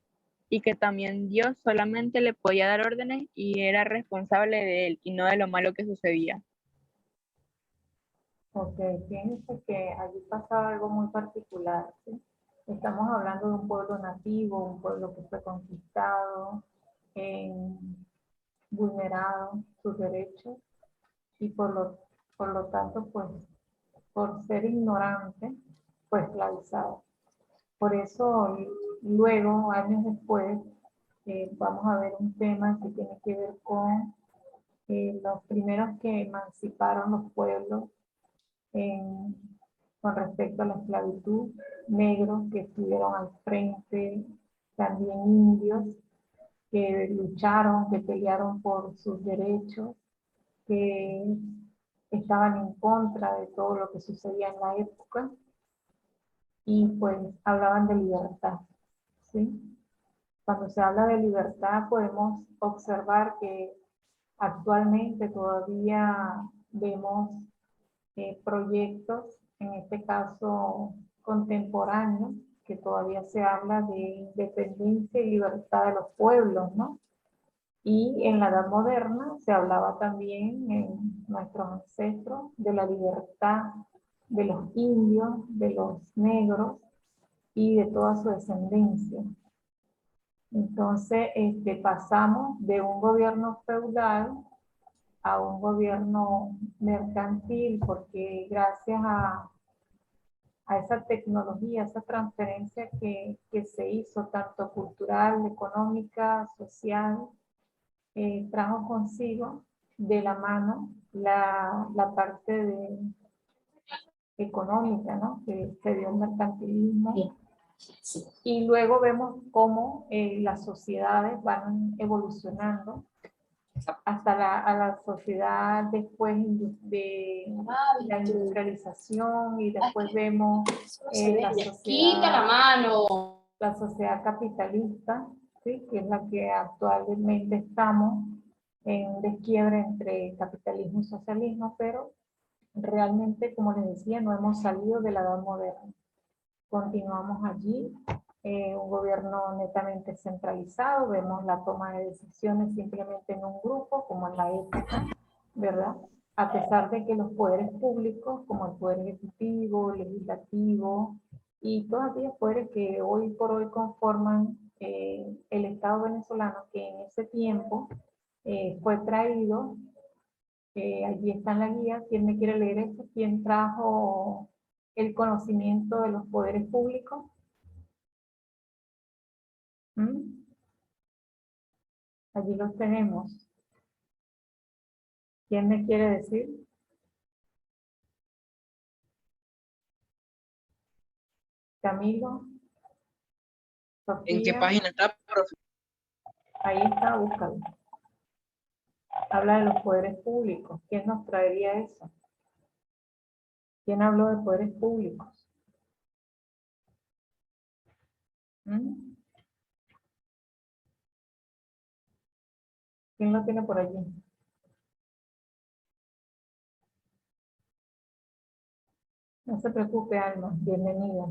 y que también Dios solamente le podía dar órdenes y era responsable de él y no de lo malo que sucedía. Ok, fíjense que allí pasaba algo muy particular, ¿sí? Estamos hablando de un pueblo nativo, un pueblo que fue conquistado, vulnerado sus derechos y por lo tanto, pues, por ser ignorante, fue esclavizado. Por eso, luego, años después, vamos a ver un tema que tiene que ver con los primeros que emanciparon los pueblos con respecto a la esclavitud, negros que estuvieron al frente, también indios que lucharon, que pelearon por sus derechos, que estaban en contra de todo lo que sucedía en la época y pues hablaban de libertad, ¿sí? Cuando se habla de libertad podemos observar que actualmente todavía vemos proyectos, en este caso contemporáneos, que todavía se habla de independencia y libertad de los pueblos, ¿no? Y en la Edad Moderna se hablaba también en nuestros ancestros de la libertad de los indios, de los negros, y de toda su descendencia. Entonces, pasamos de un gobierno feudal a un gobierno mercantil, porque gracias a esa tecnología, esa transferencia que se hizo, tanto cultural, económica, social, trajo consigo de la mano la parte económica, ¿no? Que se dio el mercantilismo. Y luego vemos cómo las sociedades van evolucionando hasta a la sociedad después de la industrialización, y después vemos la sociedad capitalista, ¿sí? Que es la que actualmente estamos en desquiebre entre capitalismo y socialismo, pero realmente, como les decía, no hemos salido de la edad moderna. Continuamos allí, un gobierno netamente centralizado, vemos la toma de decisiones simplemente en un grupo, como en la época, ¿verdad? A pesar de que los poderes públicos, como el poder ejecutivo, legislativo, y todos aquellos poderes que hoy por hoy conforman el Estado venezolano, que en ese tiempo fue traído, allí está en la guía. ¿Quién me quiere leer esto? ¿Quién trajo el conocimiento de los poderes públicos? ¿Mm? Allí los tenemos. ¿Quién me quiere decir? Camilo. ¿En qué Sofía. página está, profe? Ahí está, búscalo. Habla de los poderes públicos. ¿Quién nos traería eso? ¿Quién habló de poderes públicos? ¿Mm? ¿Quién lo tiene por allí? No se preocupe, Alma. Bienvenida.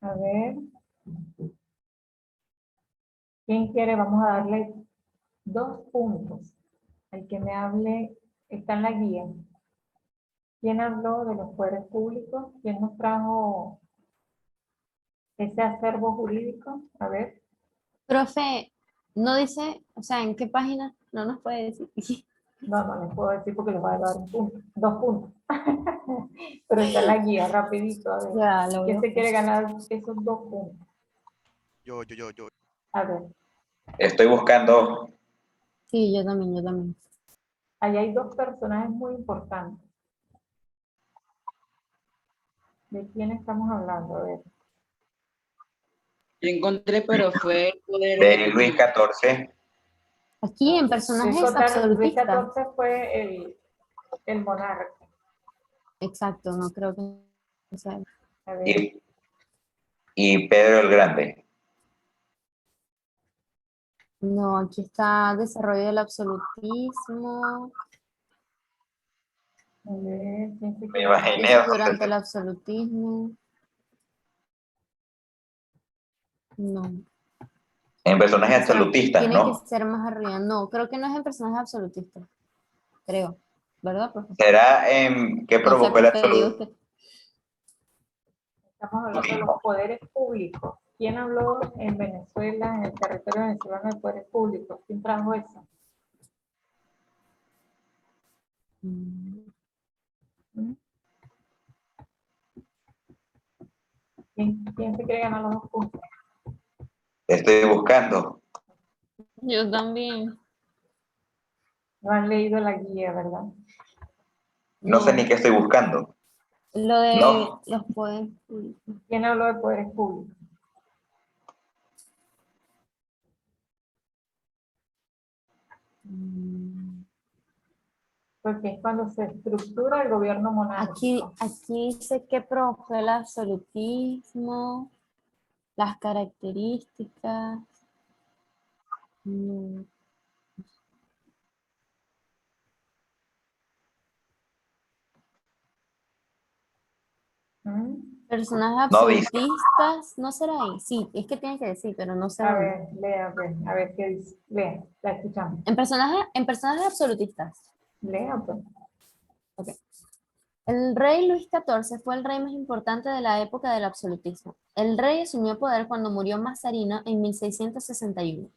A ver. ¿Quién quiere? Vamos a darle 2 puntos. El que me hable está en la guía. ¿Quién habló de los poderes públicos? ¿Quién nos trajo ese acervo jurídico? A ver. Profe, no dice, o sea, ¿en qué página? No nos puede decir. No les puedo decir porque les voy a dar 2 puntos. Pero está en la guía, rapidito. A ver. Ya, lo ¿Quién veo. se quiere ganar esos 2 puntos? Yo. A ver. Estoy buscando. Sí, yo también. Allá hay 2 personajes muy importantes. ¿De quién estamos hablando? A ver. Yo encontré, pero fue el poder De Luis ejecutivo. XIV. Aquí en personajes Luis absolutistas. XIV fue el monarca. Exacto, no creo que sea. A ver. Y Pedro el Grande. No, aquí está desarrollo del absolutismo. A ver, ¿quién se Me quiere? imaginé. Dice durante el absolutismo. No. En personajes O sea, absolutistas, tiene que ¿no? ser más arriba. No, creo que no es en personajes absolutistas. Creo. ¿Verdad, profesor? ¿Será en qué No sé, provocó el profe, digo usted. Estamos hablando de los poderes públicos. ¿Quién habló en Venezuela, en el territorio venezolano, de poderes públicos? ¿Quién trajo eso? Mm, ¿Mm? ¿Quién se quiere ganar los 2 puntos? Estoy buscando. Yo también. No han leído la guía, ¿verdad? No sé ni No. qué estoy buscando. Lo de No. los poderes públicos. ¿Quién habló de poderes públicos? Mm, Porque es cuando se estructura el gobierno monárquico. Aquí dice que provocó el absolutismo, las características. Mm, ¿Mm? Personajes No dice. absolutistas, ¿no será ahí? Sí, es que tiene que decir, pero no sé A dónde. ver, lea, a ver qué dice. Lea, la escuchamos. En personajes absolutistas. Lea, pues. Ok. El rey Luis XIV fue el rey más importante de la época del absolutismo. El rey asumió poder cuando murió Mazarino en 1661.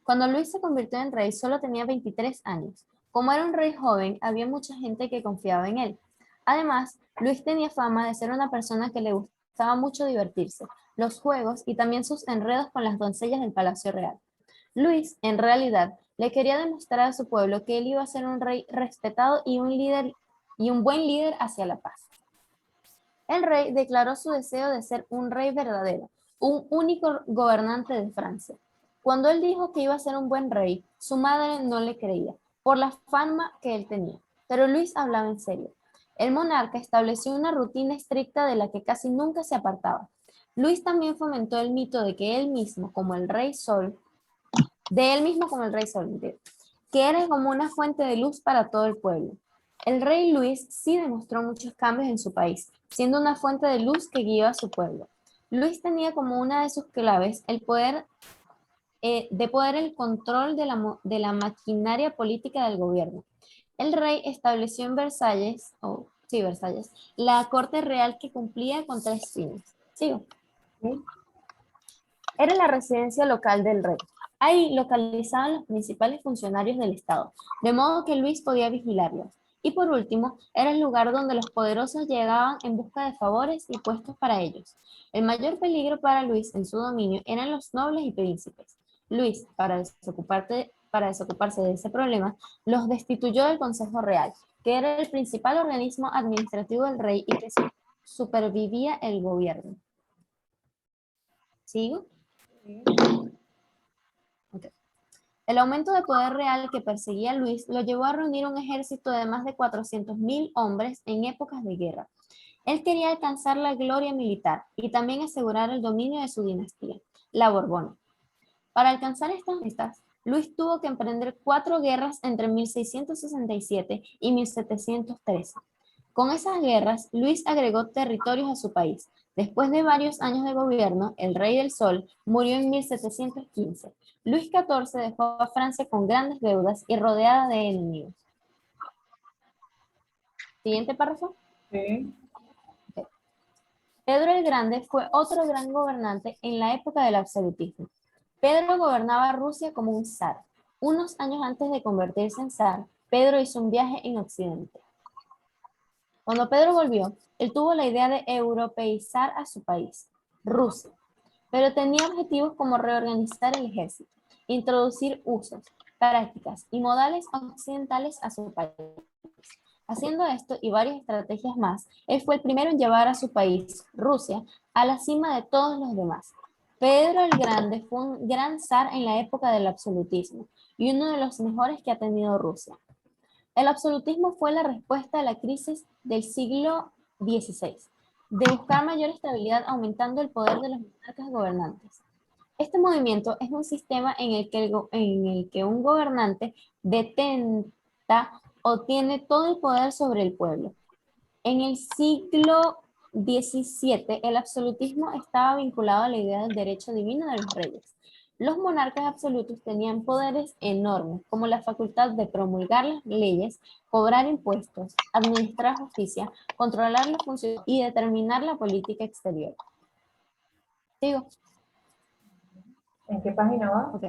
Cuando Luis se convirtió en rey, solo tenía 23 años. Como era un rey joven, había mucha gente que confiaba en él. Además, Luis tenía fama de ser una persona que le gustaba mucho divertirse, los juegos y también sus enredos con las doncellas del Palacio Real. Luis, en realidad, le quería demostrar a su pueblo que él iba a ser un rey respetado y un buen líder hacia la paz. El rey declaró su deseo de ser un rey verdadero, un único gobernante de Francia. Cuando él dijo que iba a ser un buen rey, su madre no le creía, por la fama que él tenía. Pero Luis hablaba en serio. El monarca estableció una rutina estricta de la que casi nunca se apartaba. Luis también fomentó el mito de que él mismo, como el rey Sol, que era como una fuente de luz para todo el pueblo. El rey Luis sí demostró muchos cambios en su país, siendo una fuente de luz que guió a su pueblo. Luis tenía como una de sus claves el poder el control de la maquinaria política del gobierno. El rey estableció en Versalles, la corte real que cumplía con 3 fines. ¿Sigo? ¿Sí? Era la residencia local del rey. Ahí localizaban los principales funcionarios del Estado, de modo que Luis podía vigilarlos. Y por último, era el lugar donde los poderosos llegaban en busca de favores y puestos para ellos. El mayor peligro para Luis en su dominio eran los nobles y príncipes. Luis, para desocuparse de ese problema, los destituyó del Consejo Real, que era el principal organismo administrativo del rey y que supervivía el gobierno. ¿Sigo? Sí. Okay. El aumento de poder real que perseguía Luis lo llevó a reunir un ejército de más de 400.000 hombres en épocas de guerra. Él quería alcanzar la gloria militar y también asegurar el dominio de su dinastía, la Borbón. Para alcanzar estas metas, Luis tuvo que emprender 4 guerras entre 1667 y 1713. Con esas guerras, Luis agregó territorios a su país. Después de varios años de gobierno, el Rey del Sol murió en 1715. Luis XIV dejó a Francia con grandes deudas y rodeada de enemigos. Siguiente párrafo. Sí. Okay. Pedro el Grande fue otro gran gobernante en la época del absolutismo. Pedro gobernaba Rusia como un zar. Unos años antes de convertirse en zar, Pedro hizo un viaje en Occidente. Cuando Pedro volvió, él tuvo la idea de europeizar a su país, Rusia, pero tenía objetivos como reorganizar el ejército, introducir usos, prácticas y modales occidentales a su país. Haciendo esto y varias estrategias más, él fue el primero en llevar a su país, Rusia, a la cima de todos los demás. Pedro el Grande fue un gran zar en la época del absolutismo y uno de los mejores que ha tenido Rusia. El absolutismo fue la respuesta a la crisis del siglo XVI, de buscar mayor estabilidad aumentando el poder de los monarcas gobernantes. Este movimiento es un sistema en el que un gobernante detenta o tiene todo el poder sobre el pueblo. En el siglo XVII, el absolutismo estaba vinculado a la idea del derecho divino de los reyes. Los monarcas absolutos tenían poderes enormes, como la facultad de promulgar las leyes, cobrar impuestos, administrar justicia, controlar la función y determinar la política exterior. ¿Sigo? ¿En qué página va? Ok.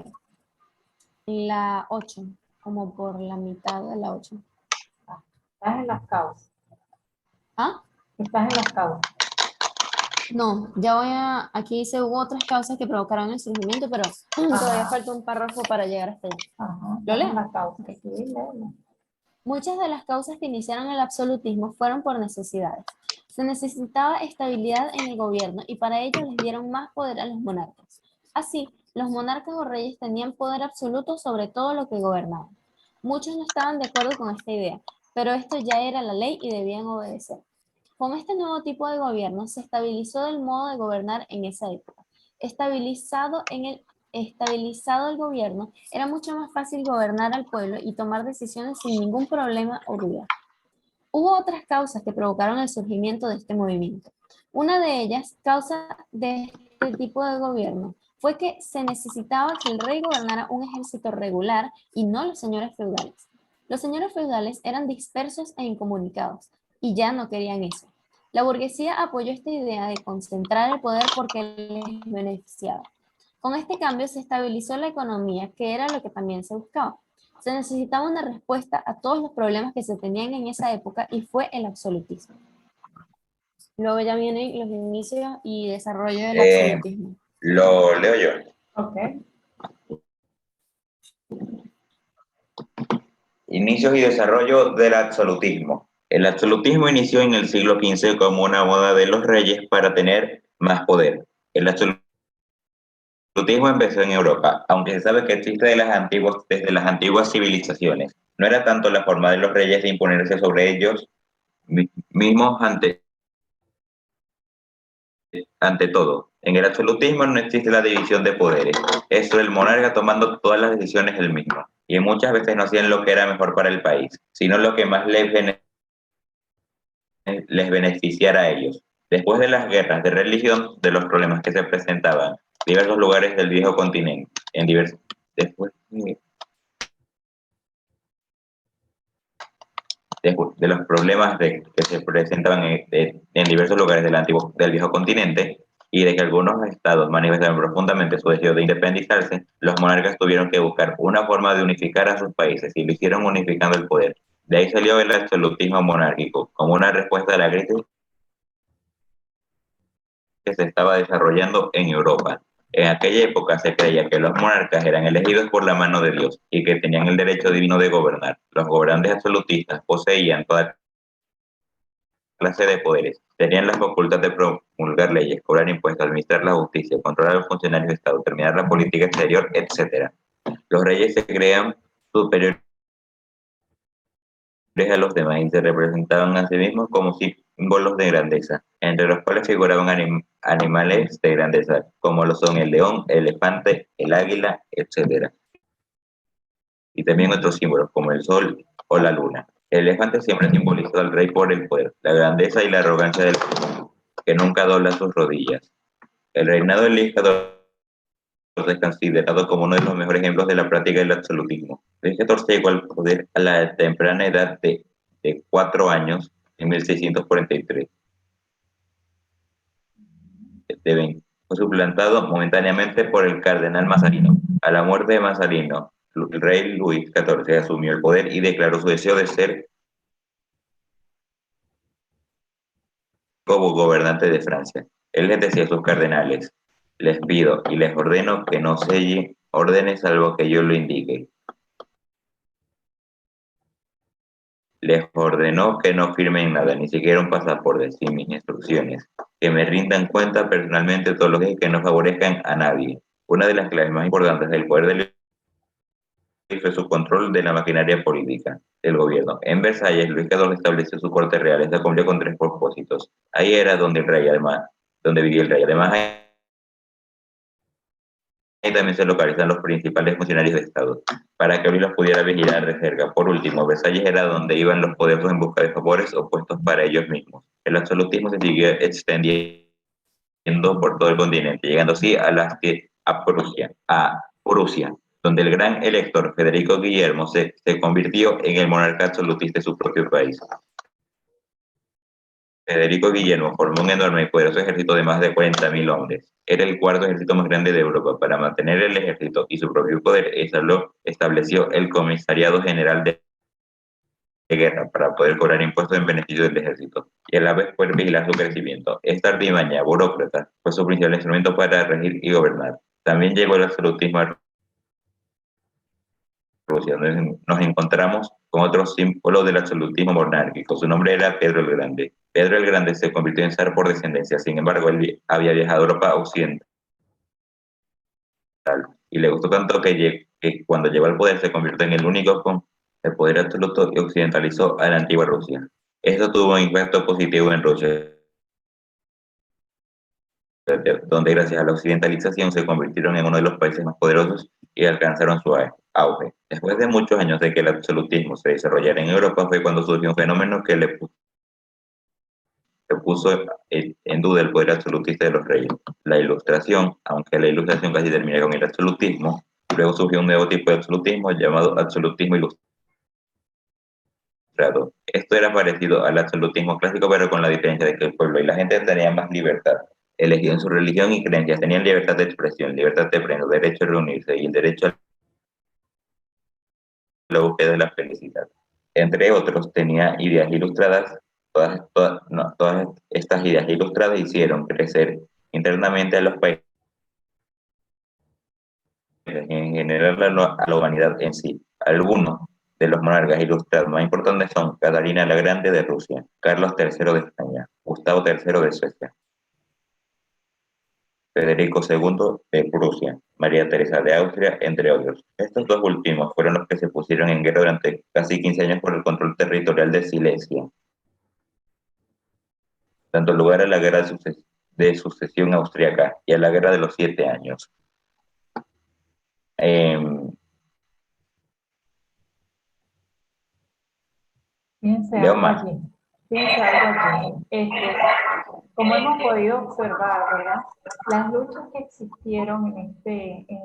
La 8, como por la mitad de la 8. Estás en las causas. ¿Ah? Estás en las causas. No, ya voy a... Aquí dice hubo otras causas que provocaron el surgimiento, pero todavía falta un párrafo para llegar hasta allá. Ajá. ¿Lo leo? En las causas. Ok. Sí, léelo. Muchas de las causas que iniciaron el absolutismo fueron por necesidades. Se necesitaba estabilidad en el gobierno y para ello les dieron más poder a los monarcas. Así, los monarcas o reyes tenían poder absoluto sobre todo lo que gobernaban. Muchos no estaban de acuerdo con esta idea, pero esto ya era la ley y debían obedecer. Con este nuevo tipo de gobierno se estabilizó el modo de gobernar en esa época. Estabilizado el gobierno, era mucho más fácil gobernar al pueblo y tomar decisiones sin ningún problema o duda. Hubo otras causas que provocaron el surgimiento de este movimiento. Una de ellas, causa de este tipo de gobierno, fue que se necesitaba que el rey gobernara un ejército regular y no los señores feudales. Los señores feudales eran dispersos e incomunicados, y ya no querían eso. La burguesía apoyó esta idea de concentrar el poder porque les beneficiaba. Con este cambio se estabilizó la economía, que era lo que también se buscaba. Se necesitaba una respuesta a todos los problemas que se tenían en esa época y fue el absolutismo. Luego ya vienen los inicios y desarrollo del absolutismo. Lo leo yo. Ok. Inicios y desarrollo del absolutismo. El absolutismo inició en el siglo XV como una moda de los reyes para tener más poder. El absolutismo empezó en Europa, aunque se sabe que existe desde las antiguas civilizaciones. No era tanto la forma de los reyes de imponerse sobre ellos mismos ante todo. En el absolutismo no existe la división de poderes. Es el monarca tomando todas las decisiones él mismo. Y muchas veces no hacían lo que era mejor para el país, sino lo que más les beneficiara a ellos. Después de las guerras de religión, de los problemas que se presentaban en diversos lugares del viejo continente, después de los problemas que se presentaban en diversos lugares del viejo continente y de que algunos estados manifestaron profundamente su deseo de independizarse, los monarcas tuvieron que buscar una forma de unificar a sus países y lo hicieron unificando el poder. De ahí salió el absolutismo monárquico, como una respuesta a la crisis que se estaba desarrollando en Europa. En aquella época se creía que los monarcas eran elegidos por la mano de Dios y que tenían el derecho divino de gobernar. Los gobernantes absolutistas poseían toda clase de poderes. Tenían la facultad de promulgar leyes, cobrar impuestos, administrar la justicia, controlar a los funcionarios de Estado, terminar la política exterior, etc. Los reyes se creían superiores a los demás y se representaban a sí mismos como símbolos de grandeza, entre los cuales figuraban animales de grandeza, como lo son el león, el elefante, el águila, etc. Y también otros símbolos, como el sol o la luna. El elefante siempre simbolizó al rey por el poder, la grandeza y la arrogancia del rey, que nunca dobla sus rodillas. El reinado del dictador es considerado como uno de los mejores ejemplos de la práctica del absolutismo. Luis XIV llegó al poder a la temprana edad de 4 años en 1643. Fue suplantado momentáneamente por el cardenal Mazarino. A la muerte de Mazarino, el rey Luis XIV asumió el poder y declaró su deseo de ser como gobernante de Francia. Él les decía a sus cardenales: les pido y les ordeno que no sellen órdenes salvo que yo lo indique. Les ordenó que no firmen nada, ni siquiera un pasaporte, sin mis instrucciones, que me rindan cuenta personalmente todos los días y que no favorezcan a nadie. Una de las claves más importantes del poder del fue su control de la maquinaria política del gobierno. En Versalles, Luis XIV estableció su corte real. Esta cumplió con 3 propósitos. Ahí era donde vivía el rey. Además, ahí también se localizan los principales funcionarios de Estado, para que Luis los pudiera vigilar de cerca. Por último, Versalles era donde iban los poderosos en busca de favores o puestos para ellos mismos. El absolutismo se siguió extendiendo por todo el continente, llegando así a Prusia, donde el gran elector Federico Guillermo se convirtió en el monarca absolutista de su propio país. Federico Guillermo formó un enorme y poderoso ejército de más de 40.000 hombres. Era el cuarto ejército más grande de Europa. Para mantener el ejército y su propio poder, estableció el Comisariado General de Guerra para poder cobrar impuestos en beneficio del ejército y a la vez poder vigilar su crecimiento. Esta artimaña burócrata fue su principal instrumento para regir y gobernar. También llegó el absolutismo a Rusia, donde nos encontramos con otro símbolo del absolutismo monárquico. Su nombre era Pedro el Grande. Pedro el Grande se convirtió en zar por descendencia, sin embargo, él había viajado a Europa occidental y le gustó tanto que cuando llegó al poder se convirtió en el único con el poder absoluto y occidentalizó a la antigua Rusia. Esto tuvo un impacto positivo en Rusia, donde gracias a la occidentalización se convirtieron en uno de los países más poderosos y alcanzaron su auge. Después de muchos años de que el absolutismo se desarrollara en Europa, fue cuando surgió un fenómeno que le puso en duda el poder absolutista de los reyes. La Ilustración, aunque la Ilustración casi termina con el absolutismo, luego surgió un nuevo tipo de absolutismo llamado absolutismo ilustrado. ilustrado. Esto era parecido al absolutismo clásico, pero con la diferencia de que el pueblo y la gente tenían más libertad. Elegían su religión y creencias, tenían libertad de expresión, libertad de prensa, derecho a reunirse y el derecho a la búsqueda de la felicidad. Entre otros, tenía ideas ilustradas. Todas estas ideas ilustradas hicieron crecer internamente a los países y en general a la humanidad en sí. Algunos de los monarcas ilustrados más importantes son Catalina la Grande de Rusia, Carlos III de España, Gustavo III de Suecia, Federico II de Prusia, María Teresa de Austria, entre otros. Estos dos últimos fueron los que se pusieron en guerra durante casi 15 años por el control territorial de Silesia, dando lugar a la guerra de sucesión austriaca y a la guerra de los 7 años. Fíjense Leo algo más. allí. Fíjense algo allí. Como hemos podido observar, ¿verdad? Las luchas que existieron en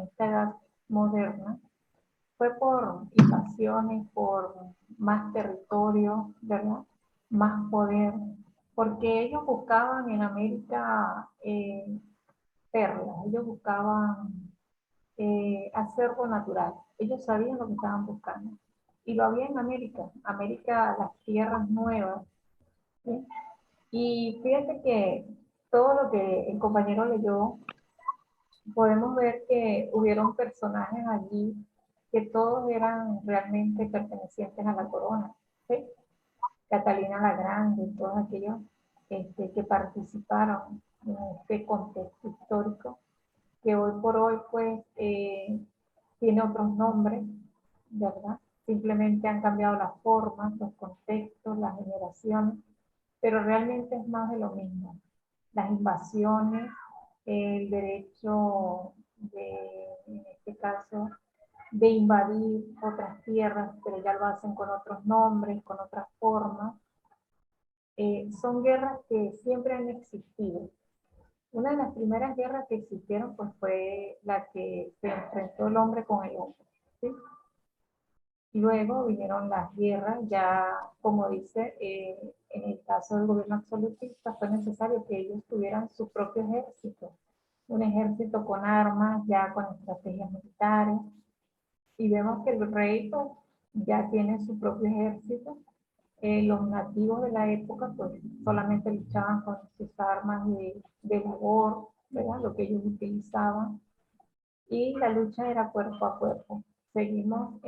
esta edad moderna fue por invasiones, por más territorio, ¿verdad? Más poder, porque ellos buscaban en América perlas, ellos buscaban acervo natural, ellos sabían lo que estaban buscando. Y lo había en América, las tierras nuevas, ¿sí? Y fíjate que todo lo que el compañero leyó, podemos ver que hubieron personajes allí que todos eran realmente pertenecientes a la corona, ¿sí? Catalina la Grande y todos aquellos que participaron en este contexto histórico, que hoy por hoy pues tiene otros nombres, ¿verdad? Simplemente han cambiado las formas, los contextos, las generaciones, pero realmente es más de lo mismo. Las invasiones, el derecho en este caso, de invadir otras tierras, pero ya lo hacen con otros nombres, con otras formas. Son guerras que siempre han existido. Una de las primeras guerras que existieron pues, fue la que se enfrentó el hombre con el hombre, ¿sí? Luego vinieron las guerras, ya como dice, en el caso del gobierno absolutista fue necesario que ellos tuvieran su propio ejército, un ejército con armas, ya con estrategias militares, y vemos que el rey pues, ya tiene su propio ejército. Los nativos de la época pues solamente luchaban con sus armas de labor, ¿verdad? Lo que ellos utilizaban, y la lucha era cuerpo a cuerpo. Seguimos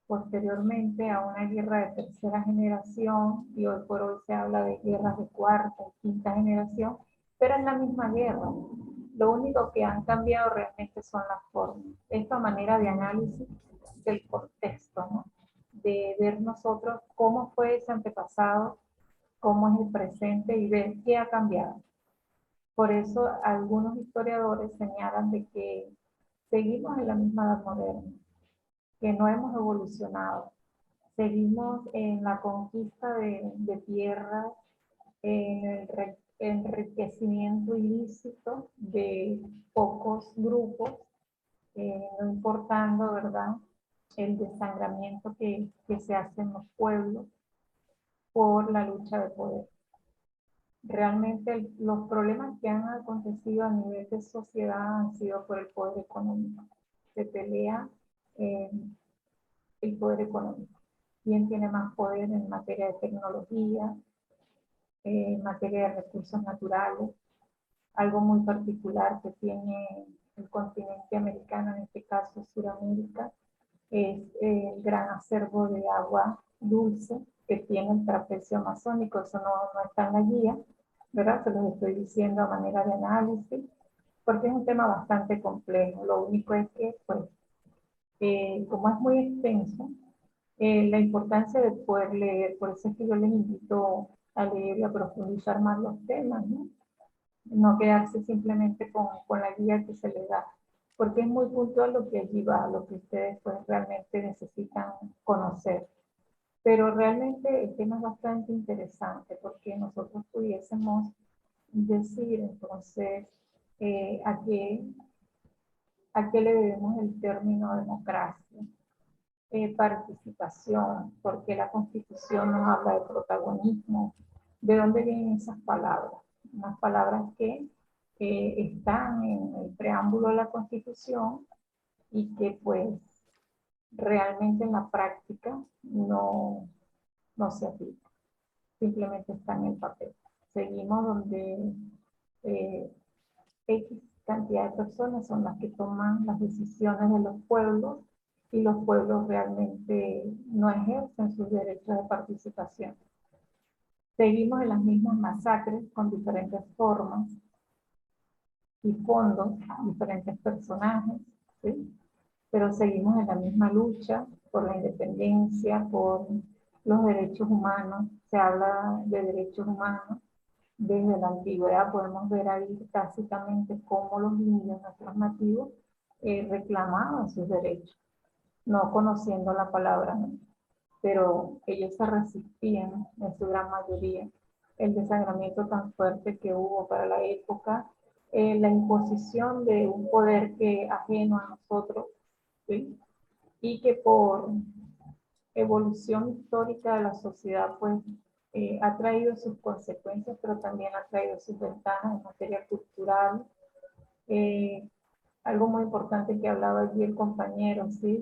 posteriormente a una guerra de tercera generación y hoy por hoy se habla de guerras de cuarta y quinta generación, pero es la misma guerra. Lo único que han cambiado realmente son las formas. Esta manera de análisis del contexto, ¿no? De ver nosotros cómo fue ese antepasado, cómo es el presente y ver qué ha cambiado. Por eso algunos historiadores señalan de que seguimos en la misma edad moderna, que no hemos evolucionado. Seguimos en la conquista de tierras, en el enriquecimiento ilícito de pocos grupos, no importando, ¿verdad?, el desangramiento que se hace en los pueblos por la lucha de poder. Realmente los problemas que han acontecido a nivel de sociedad han sido por el poder económico. Se pelea el poder económico. ¿Quién tiene más poder en materia de tecnología, en materia de recursos naturales? Algo muy particular que tiene el continente americano, en este caso Sudamérica, es el gran acervo de agua dulce que tiene el trapecio amazónico. Eso no está en la guía, ¿verdad? Se los estoy diciendo a manera de análisis, porque es un tema bastante complejo. Lo único es que, pues, como es muy extenso, la importancia de poder leer, por eso es que yo les invito a leer y a profundizar más los temas, ¿no? No quedarse simplemente con la guía que se les da, porque es muy puntual lo que allí va, lo que ustedes pues realmente necesitan conocer. Pero realmente el tema es bastante interesante porque nosotros pudiésemos decir entonces a qué le debemos el término democracia. participación, porque la Constitución nos habla de protagonismo. ¿De dónde vienen esas palabras? Unas palabras que están en el preámbulo de la Constitución y que pues realmente en la práctica no se aplica, simplemente está en el papel. Seguimos donde X cantidad de personas son las que toman las decisiones de los pueblos y los pueblos realmente no ejercen sus derechos de participación. Seguimos en las mismas masacres con diferentes formas y fondos, diferentes personajes, ¿sí? Pero seguimos en la misma lucha por la independencia, por los derechos humanos. Se habla de derechos humanos. Desde la antigüedad podemos ver ahí tácitamente cómo los indios, nuestros nativos, reclamaban sus derechos, no conociendo la palabra, ¿no? Pero ellos se resistían en su gran mayoría. El desangramiento tan fuerte que hubo para la época, la imposición de un poder que ajeno a nosotros, ¿sí? Y que por evolución histórica de la sociedad, pues ha traído sus consecuencias, pero también ha traído sus ventajas en materia cultural. Algo muy importante que hablaba allí el compañero, ¿sí?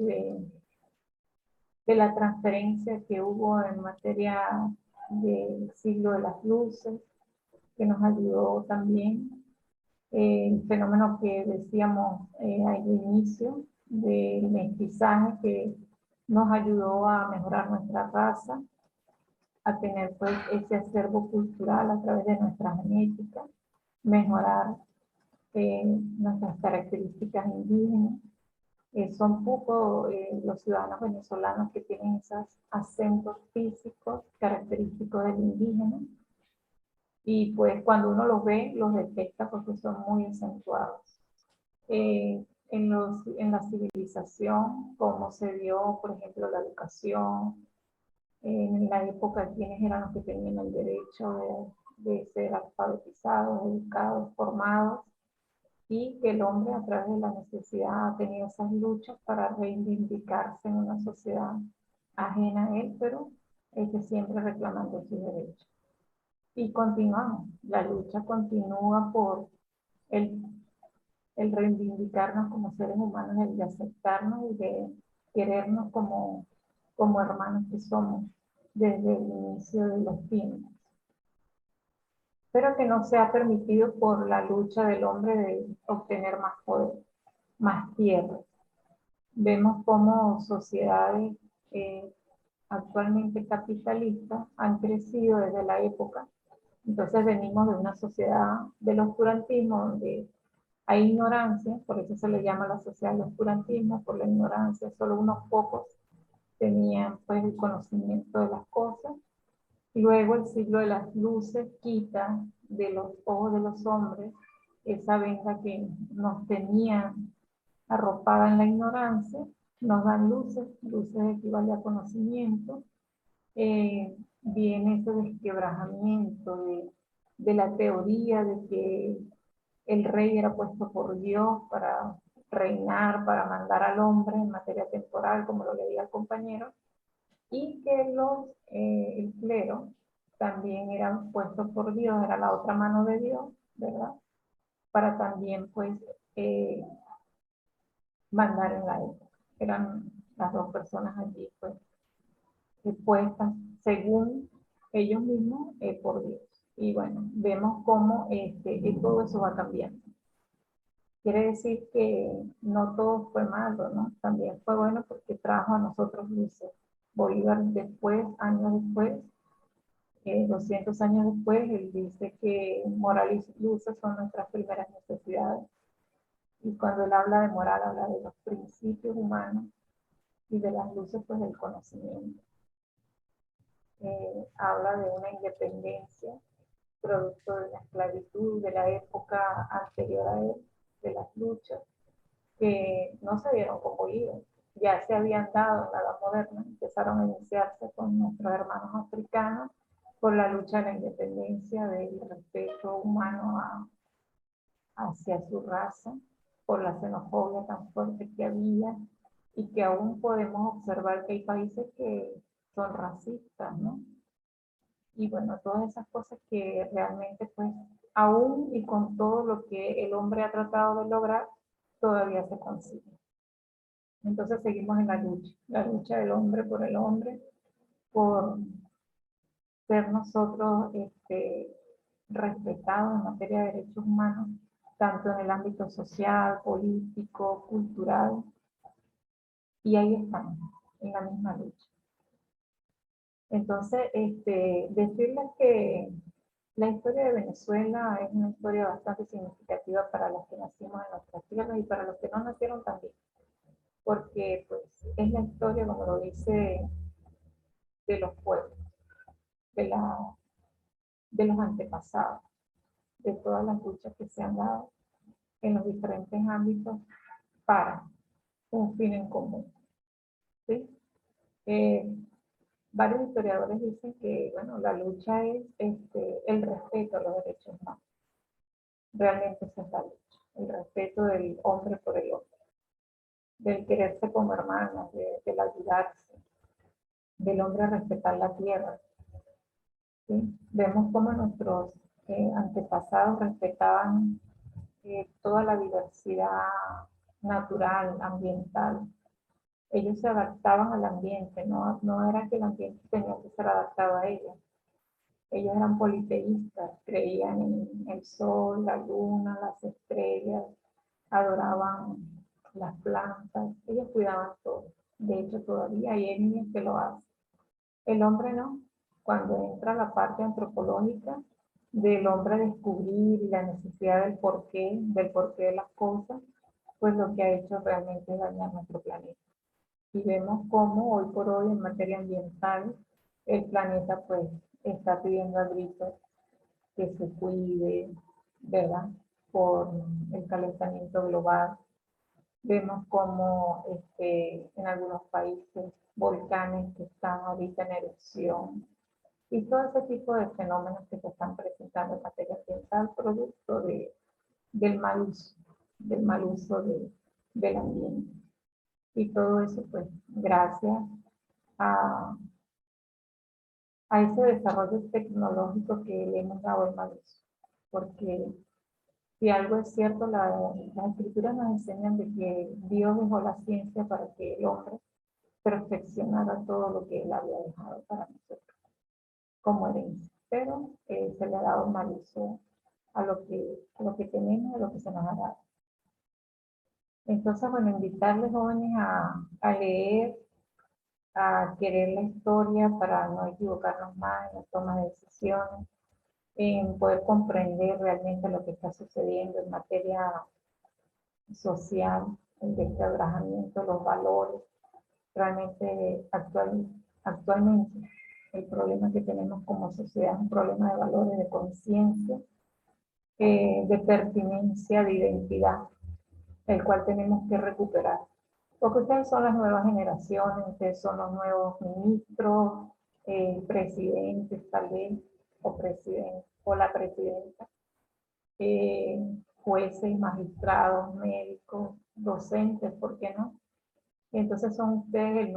De la transferencia que hubo en materia del siglo de las luces, que nos ayudó también. El fenómeno que decíamos al inicio del mestizaje, que nos ayudó a mejorar nuestra raza, a tener pues ese acervo cultural a través de nuestra genética, mejorar nuestras características indígenas. Son pocos los ciudadanos venezolanos que tienen esos acentos físicos característicos del indígena, y pues cuando uno los ve, los detecta porque son muy acentuados. En la civilización, como se dio, por ejemplo, la educación, en la época, quienes eran los que tenían el derecho de ser alfabetizados, educados, formados, y que el hombre a través de la necesidad ha tenido esas luchas para reivindicarse en una sociedad ajena a él, pero que siempre reclamando sus derechos. Y continuamos, la lucha continúa por el, el reivindicarnos como seres humanos, el de aceptarnos y de querernos como hermanos que somos desde el inicio de los tiempos, pero que no se ha permitido por la lucha del hombre de obtener más poder, más tierra. Vemos cómo sociedades actualmente capitalistas han crecido desde la época. Entonces venimos de una sociedad del oscurantismo donde hay ignorancia, por eso se le llama la sociedad del oscurantismo, por la ignorancia. Solo unos pocos tenían pues el conocimiento de las cosas. Luego el siglo de las luces quita de los ojos de los hombres esa venda que nos tenía arropada en la ignorancia, nos dan luces, luces equivale a conocimiento. Viene ese desquebrajamiento de la teoría de que el rey era puesto por Dios para reinar, para mandar al hombre en materia temporal, como lo leía el compañero, y que el clero también eran puestos por Dios, era la otra mano de Dios, ¿verdad? Para también, pues, mandar en la época. Eran las dos personas allí, pues, puestas según ellos mismos por Dios. Y bueno, vemos cómo todo eso va cambiando. Quiere decir que no todo fue malo, ¿no? También fue bueno porque trajo a nosotros luces. Bolívar después, años después, 200 años después, él dice que moral y luces son nuestras primeras necesidades. Y cuando él habla de moral, habla de los principios humanos, y de las luces, pues del conocimiento. Habla de una independencia producto de la esclavitud de la época anterior a él, de las luchas, que no se dieron con Bolívar, ya se habían dado en la edad moderna, empezaron a iniciarse con nuestros hermanos africanos por la lucha de la independencia, del respeto humano hacia su raza, por la xenofobia tan fuerte que había, y que aún podemos observar que hay países que son racistas, ¿no? Y bueno, todas esas cosas que realmente pues aún y con todo lo que el hombre ha tratado de lograr, todavía se consigue. Entonces seguimos en la lucha del hombre, por ser nosotros respetados en materia de derechos humanos, tanto en el ámbito social, político, cultural, y ahí estamos, en la misma lucha. Entonces, decirles que la historia de Venezuela es una historia bastante significativa para los que nacimos en nuestras tierras y para los que no nacieron también, porque pues es la historia, como lo dice, de los pueblos, de, de los antepasados, de todas las luchas que se han dado en los diferentes ámbitos para un fin en común. ¿Sí? Varios historiadores dicen que bueno, la lucha es el respeto a los derechos humanos. Realmente esa es la lucha, el respeto del hombre por el otro, del quererse como hermanos, del ayudarse, del hombre a respetar la tierra. ¿Sí? Vemos cómo nuestros antepasados respetaban toda la diversidad natural, ambiental. Ellos se adaptaban al ambiente, no era que el ambiente tenía que ser adaptado a ellos. Ellos eran politeístas, creían en el sol, la luna, las estrellas, adoraban las plantas, ellos cuidaban todo. De hecho, todavía hay etnias que lo hacen. El hombre no. Cuando entra la parte antropológica del hombre descubrir la necesidad del porqué de las cosas, pues lo que ha hecho realmente es dañar nuestro planeta. Y vemos cómo hoy por hoy en materia ambiental el planeta pues está pidiendo a gritos que se cuide, ¿verdad? Por el calentamiento global. Vemos cómo en algunos países volcanes que están ahorita en erupción y todo ese tipo de fenómenos que se están presentando en materia ambiental producto del mal uso del ambiente. Y todo eso pues gracias a ese desarrollo tecnológico que le hemos dado el mal uso. Porque si algo es cierto, las escrituras nos enseñan de que Dios dejó la ciencia para que el hombre perfeccionara todo lo que él había dejado para nosotros como herencia. Pero se le ha dado mal uso a lo que tenemos, a lo que se nos ha dado. Entonces, bueno, invitarles jóvenes a leer, a querer la historia para no equivocarnos más en la toma de decisiones, en poder comprender realmente lo que está sucediendo en materia social, el desquebrajamiento, los valores. Realmente actualmente el problema que tenemos como sociedad es un problema de valores, de conciencia, de pertinencia, de identidad, el cual tenemos que recuperar. Porque ustedes son las nuevas generaciones, ustedes son los nuevos ministros, presidentes tal vez, o la presidenta, jueces, magistrados, médicos, docentes, ¿por qué no? Entonces son ustedes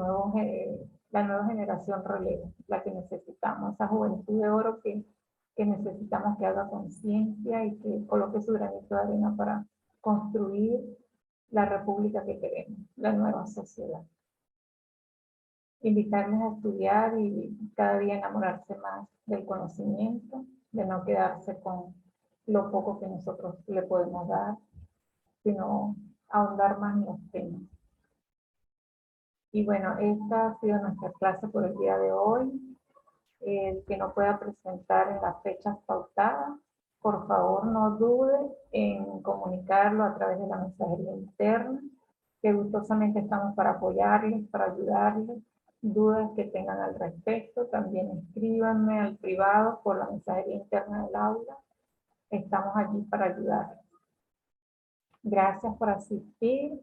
la nueva generación relevo, la que necesitamos, esa juventud de oro que necesitamos que haga conciencia y que coloque su granito de arena para construir la república que queremos, la nueva sociedad. Invitarles a estudiar y cada día enamorarse más del conocimiento, de no quedarse con lo poco que nosotros le podemos dar, sino ahondar más en los temas. Y bueno, esta ha sido nuestra clase por el día de hoy. El que no pueda presentar en las fechas pautadas, por favor no dude en comunicarlo a través de la mensajería interna, que gustosamente estamos para apoyarles, para ayudarles. Dudas que tengan al respecto, también escríbanme al privado por la mensajería interna del aula. Estamos allí para ayudarles. Gracias por asistir.